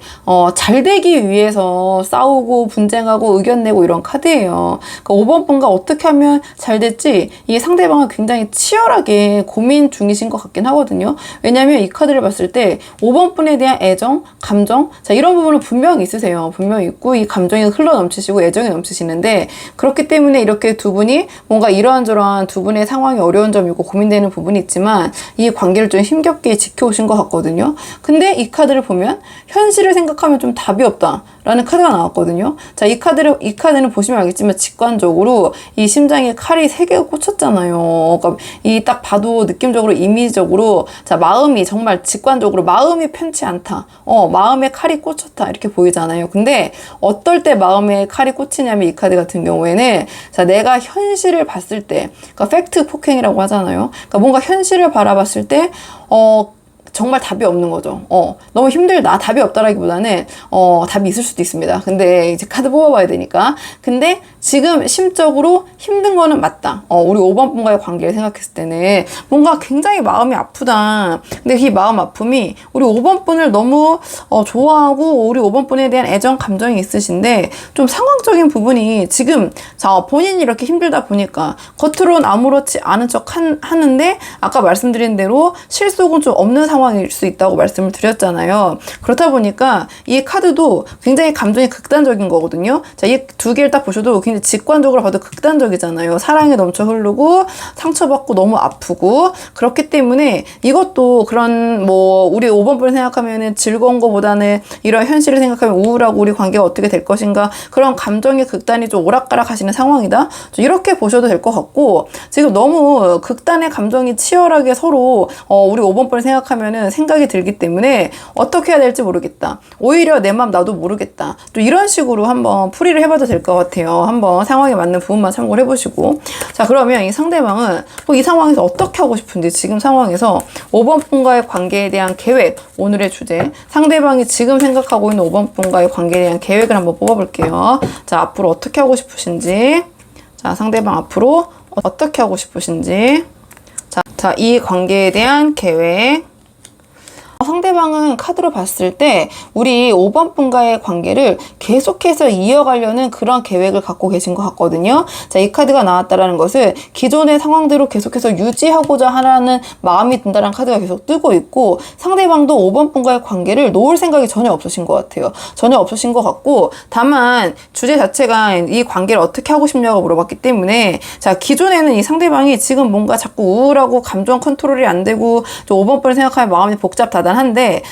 잘 되기 위해서 싸우고 분쟁하고 의견 내고 이런 카드예요. 그러니까 5번 분과 어떻게 하면 잘 될지 이 상대방은 굉장히 치열하게 고민 중이신 것 같긴 하거든요. 왜냐하면 이 카드를 봤을 때 5번 분에 대한 애정, 감정 자 이런 부분은 분명히 있으세요. 분명히 있고 이 감정이 흘러 넘치시고 애정이 넘치시는데 그렇기 때문에 이렇게 두 분이 뭔가 이러한저러한 두 분의 상황이 어려운 점이고 고민되는 부분이 있지만 이 관계를 좀 힘겹게 지켜오신 것 같거든요. 근데 이 카드를 보면 현실을 생각하면 좀 답이 없다라는 카드가 나왔거든요. 자, 이 카드는 보시면 알겠지만 직관적으로 이 심장에 칼이 3개가 꽂혔잖아요. 그러니까 이 딱 봐도 느낌적으로 이미지적으로 자, 마음이 정말 직관적으로 마음이 편치 않다. 마음에 칼이 꽂혔다. 이렇게 보이잖아요. 근데 어떨 때 마음에 칼이 꽂히냐면 이 카드 같은 경우에는 자, 내가 현실을 봤을 때 그러니까 팩트 폭행이라고 하잖아요. 그러니까 뭔가 현실을 바라봤을 때 정말 답이 없는 거죠. 너무 힘들다. 답이 없다라기보다는, 답이 있을 수도 있습니다. 근데 이제 카드 뽑아봐야 되니까. 근데 지금 심적으로 힘든 거는 맞다. 우리 5번 분과의 관계를 생각했을 때는 뭔가 굉장히 마음이 아프다. 근데 이 마음 아픔이 우리 5번 분을 너무 좋아하고 우리 5번 분에 대한 애정 감정이 있으신데 좀 상황적인 부분이 지금 자, 본인이 이렇게 힘들다 보니까 겉으로는 아무렇지 않은 척 하는데 아까 말씀드린 대로 실속은 좀 없는 상황일 수 있다고 말씀을 드렸잖아요. 그렇다 보니까 이 카드도 굉장히 감정이 극단적인 거거든요. 자, 이 두 개를 딱 보셔도 굉장히 직관적으로 봐도 극단적이잖아요. 사랑에 넘쳐 흐르고 상처받고 너무 아프고 그렇기 때문에 이것도 그런 뭐 우리 5번 분을 생각하면은 즐거운 거보다는 이런 현실을 생각하면 우울하고 우리 관계가 어떻게 될 것인가 그런 감정의 극단이 좀 오락가락 하시는 상황이다. 이렇게 보셔도 될 것 같고 지금 너무 극단의 감정이 치열하게 서로 우리 5번 분을 생각하면은 생각이 들기 때문에 어떻게 해야 될지 모르겠다. 오히려 내 맘 나도 모르겠다. 또 이런 식으로 한번 풀이를 해봐도 될 것 같아요. 한번 상황에 맞는 부분만 참고를 해보시고 자, 그러면 이 상대방은 이 상황에서 어떻게 하고 싶은지 지금 상황에서 5번 분과의 관계에 대한 계획 오늘의 주제 상대방이 지금 생각하고 있는 5번 분과의 관계에 대한 계획을 한번 뽑아볼게요. 자, 앞으로 어떻게 하고 싶으신지 자, 상대방 앞으로 어떻게 하고 싶으신지 자, 이 관계에 대한 계획 상대방은 카드로 봤을 때 우리 5번 분과의 관계를 계속해서 이어가려는 그런 계획을 갖고 계신 것 같거든요. 자, 이 카드가 나왔다라는 것은 기존의 상황대로 계속해서 유지하고자 하라는 마음이 든다는 카드가 계속 뜨고 있고 상대방도 5번 분과의 관계를 놓을 생각이 전혀 없으신 것 같아요. 전혀 없으신 것 같고 다만 주제 자체가 이 관계를 어떻게 하고 싶냐고 물어봤기 때문에 자, 기존에는 이 상대방이 지금 뭔가 자꾸 우울하고 감정 컨트롤이 안 되고 5번 분을 생각하면 마음이 복잡하다 한데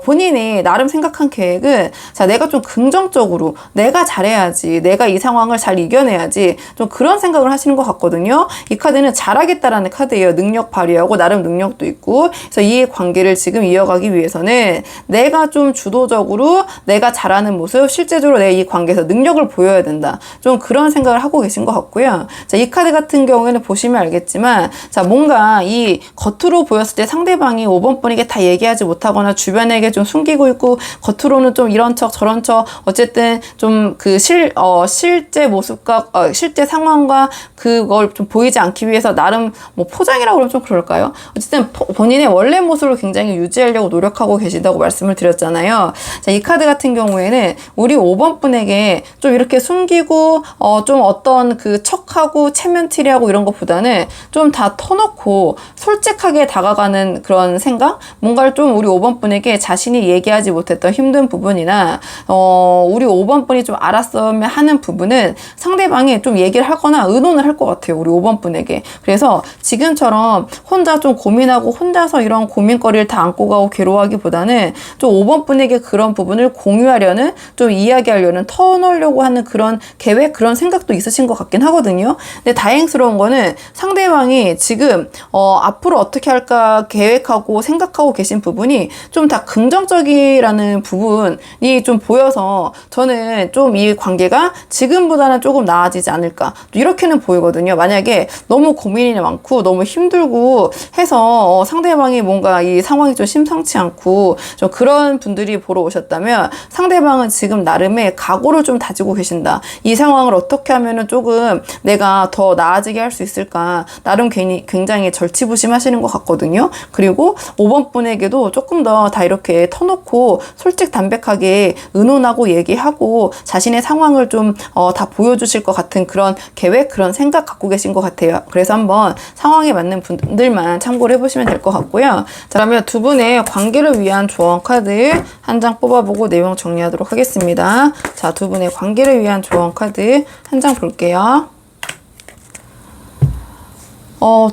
본인이 나름 생각한 계획은 자, 내가 좀 긍정적으로 내가 잘해야지 내가 이 상황을 잘 이겨내야지 좀 그런 생각을 하시는 것 같거든요. 이 카드는 잘하겠다라는 카드예요. 능력 발휘하고 나름 능력도 있고 그래서 이 관계를 지금 이어가기 위해서는 내가 좀 주도적으로 내가 잘하는 모습 실제적으로 내가 이 관계에서 능력을 보여야 된다. 좀 그런 생각을 하고 계신 것 같고요. 자, 이 카드 같은 경우에는 보시면 알겠지만 자, 뭔가 이 겉으로 보였을 때 상대방이 5번 분에게 다 얘기하지 못하거나 주변에게 좀 숨기고 있고 겉으로는 좀 이런 척 저런 척 어쨌든 좀 그 실제 모습과 실제 상황과 그걸 좀 보이지 않기 위해서 나름 뭐 포장이라고 그러면 좀 그럴까요? 어쨌든 본인의 원래 모습을 굉장히 유지하려고 노력하고 계시다고 말씀을 드렸잖아요. 자, 이 카드 같은 경우에는 우리 5번 분에게 좀 이렇게 숨기고 좀 어떤 그 척하고 체면티리하고 이런 것보다는 좀 다 터놓고 솔직하게 다가가는 그런 생각? 뭔가를 좀 우리 5번 분에게 자신이 얘기하지 못했던 힘든 부분이나 우리 5번 분이 좀 알았으면 하는 부분은 상대방이 좀 얘기를 하거나 의논을 할 것 같아요. 우리 5번 분에게. 그래서 지금처럼 혼자 좀 고민하고 혼자서 이런 고민거리를 다 안고 가고 괴로워하기보다는 좀 5번 분에게 그런 부분을 공유하려는 좀 이야기하려는 터놓으려고 하는 그런 계획 그런 생각도 있으신 것 같긴 하거든요. 근데 다행스러운 거는 상대방이 지금 앞으로 어떻게 할까 계획하고 생각하고 계신 부분이 좀 다 긍정적이라는 부분이 좀 보여서 저는 좀 이 관계가 지금보다는 조금 나아지지 않을까 이렇게는 보이거든요. 만약에 너무 고민이 많고 너무 힘들고 해서 상대방이 뭔가 이 상황이 좀 심상치 않고 좀 그런 분들이 보러 오셨다면 상대방은 지금 나름의 각오를 좀 다지고 계신다. 이 상황을 어떻게 하면은 조금 내가 더 나아지게 할 수 있을까 나름 굉장히 절치부심하시는 것 같거든요. 그리고 5번 분에게도 조금 더 다 이렇게 터놓고 솔직 담백하게 의논하고 얘기하고 자신의 상황을 좀 다 보여주실 것 같은 그런 계획 그런 생각 갖고 계신 것 같아요. 그래서 한번 상황에 맞는 분들만 참고를 해보시면 될 것 같고요. 자, 그러면 두 분의 관계를 위한 조언 카드 한 장 뽑아보고 내용 정리하도록 하겠습니다. 자, 두 분의 관계를 위한 조언 카드 한 장 볼게요.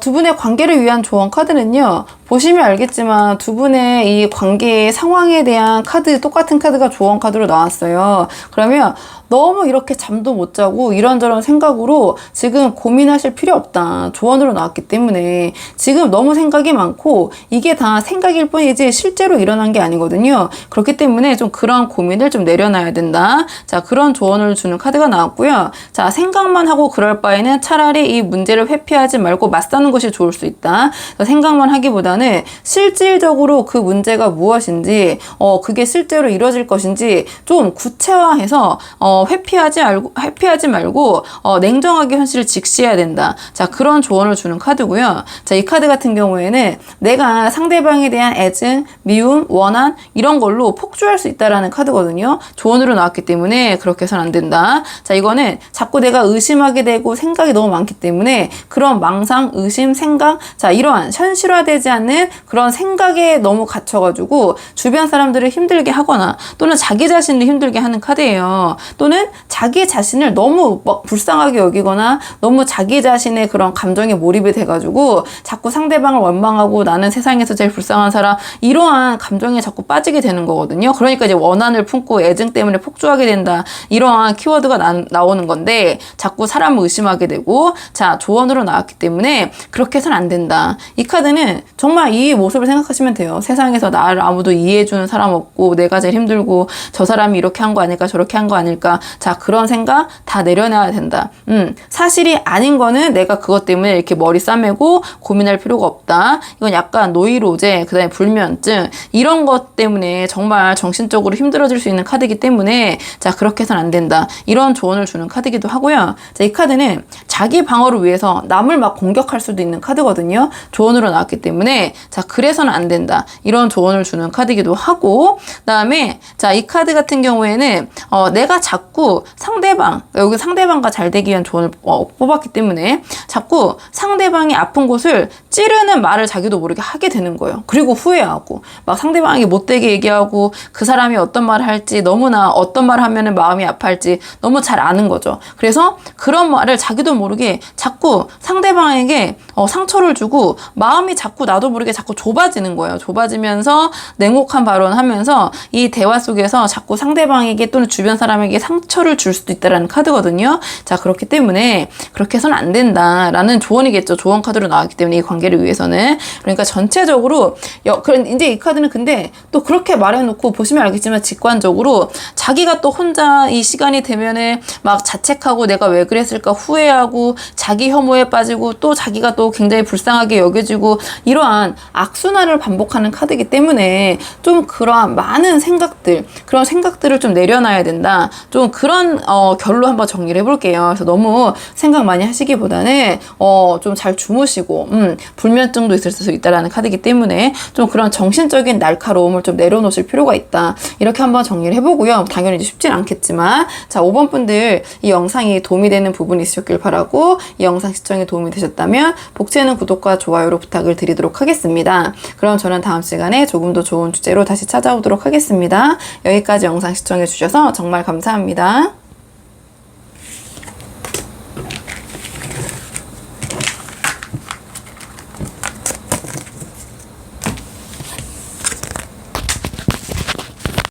두 분의 관계를 위한 조언 카드는요. 보시면 알겠지만 두 분의 이 관계의 상황에 대한 카드, 똑같은 카드가 조언 카드로 나왔어요. 그러면 너무 이렇게 잠도 못 자고 이런저런 생각으로 지금 고민하실 필요 없다. 조언으로 나왔기 때문에 지금 너무 생각이 많고 이게 다 생각일 뿐이지 실제로 일어난 게 아니거든요. 그렇기 때문에 좀 그런 고민을 좀 내려놔야 된다. 자, 그런 조언을 주는 카드가 나왔고요. 자, 생각만 하고 그럴 바에는 차라리 이 문제를 회피하지 말고 맞서는 것이 좋을 수 있다. 생각만 하기보다는 실질적으로 그 문제가 무엇인지, 그게 실제로 이루어질 것인지 좀 구체화해서 회피하지 말고 냉정하게 현실을 직시해야 된다. 자, 그런 조언을 주는 카드고요. 자, 이 카드 같은 경우에는 내가 상대방에 대한 애증, 미움, 원한 이런 걸로 폭주할 수 있다라는 카드거든요. 조언으로 나왔기 때문에 그렇게 해서는 안 된다. 자, 이거는 자꾸 내가 의심하게 되고 생각이 너무 많기 때문에 그런 망상, 의심, 생각, 자, 이러한 현실화되지 않는 그런 생각에 너무 갇혀가지고 주변 사람들을 힘들게 하거나 또는 자기 자신을 힘들게 하는 카드예요. 또는 자기 자신을 너무 막 불쌍하게 여기거나 너무 자기 자신의 그런 감정에 몰입이 돼가지고 자꾸 상대방을 원망하고 나는 세상에서 제일 불쌍한 사람, 이러한 감정에 자꾸 빠지게 되는 거거든요. 그러니까 이제 원한을 품고 애증 때문에 폭주하게 된다. 이러한 키워드가 나오는 건데 자꾸 사람을 의심하게 되고, 자, 조언으로 나왔기 때문에 그렇게 해서는 안 된다. 이 카드는 정말 이 모습을 생각하시면 돼요. 세상에서 나를 아무도 이해해주는 사람 없고 내가 제일 힘들고 저 사람이 이렇게 한 거 아닐까 저렇게 한 거 아닐까. 자, 그런 생각 다 내려놔야 된다. 사실이 아닌 거는 내가 그것 때문에 이렇게 머리 싸매고 고민할 필요가 없다. 이건 약간 노이로제, 그 다음에 불면증 이런 것 때문에 정말 정신적으로 힘들어질 수 있는 카드이기 때문에 자, 그렇게 해서는 안 된다. 이런 조언을 주는 카드이기도 하고요. 자, 이 카드는 자기 방어를 위해서 남을 막 공격할 수도 있는 카드거든요. 조언으로 나왔기 때문에 자, 그래서는 안 된다. 이런 조언을 주는 카드이기도 하고, 그다음에 자, 이 카드 같은 경우에는 내가 자꾸 여기 상대방과 잘 되기 위한 조언을 뽑았기 때문에 자꾸 상대방이 아픈 곳을 찌르는 말을 자기도 모르게 하게 되는 거예요. 그리고 후회하고 막 상대방이 못되게 얘기하고 그 사람이 어떤 말을 할지, 너무나 어떤 말을 하면은 마음이 아파할지 너무 잘 아는 거죠. 그래서 그런 말을 자기도 모르게 자꾸 상대방에게 상처를 주고 마음이 자꾸 나도 모르게 자꾸 좁아지는 거예요. 좁아지면서 냉혹한 발언하면서 이 대화 속에서 자꾸 상대방에게 또는 주변 사람에게 상처를 줄 수도 있다라는 카드거든요. 자, 그렇기 때문에 그렇게 해서는 안 된다라는 조언이겠죠. 조언 카드로 나왔기 때문에 이 관계를 위해서는. 그러니까 전체적으로 이제 이 카드는 근데 또 그렇게 말해놓고 보시면 알겠지만 직관적으로 자기가 또 혼자 이 시간이 되면은 막 자책하고 내가 왜 그랬을까 후회하고 자기 혐오에 빠지고 또 자기가 또 굉장히 불쌍하게 여겨지고 이러한 악순환을 반복하는 카드이기 때문에 좀 그러한 많은 생각들, 그런 생각들을 좀 내려놔야 된다. 좀 그런 결로 한번 정리를 해볼게요. 그래서 너무 생각 많이 하시기보다는 좀 잘 주무시고 불면증도 있을 수 있다라는 카드이기 때문에 좀 그런 정신적인 날카로움을 좀 내려놓으실 필요가 있다. 이렇게 한번 정리를 해보고요. 당연히 이제 쉽진 않겠지만 자, 5번 분들 이 영상이 도움이 되는 부분이 있으셨길 바라고, 이 영상 시청에 도움이 되셨다면 복채는 구독과 좋아요로 부탁을 드리도록 하겠습니다. 그럼 저는 다음 시간에 조금 더 좋은 주제로 다시 찾아오도록 하겠습니다. 여기까지 영상 시청해 주셔서 정말 감사합니다.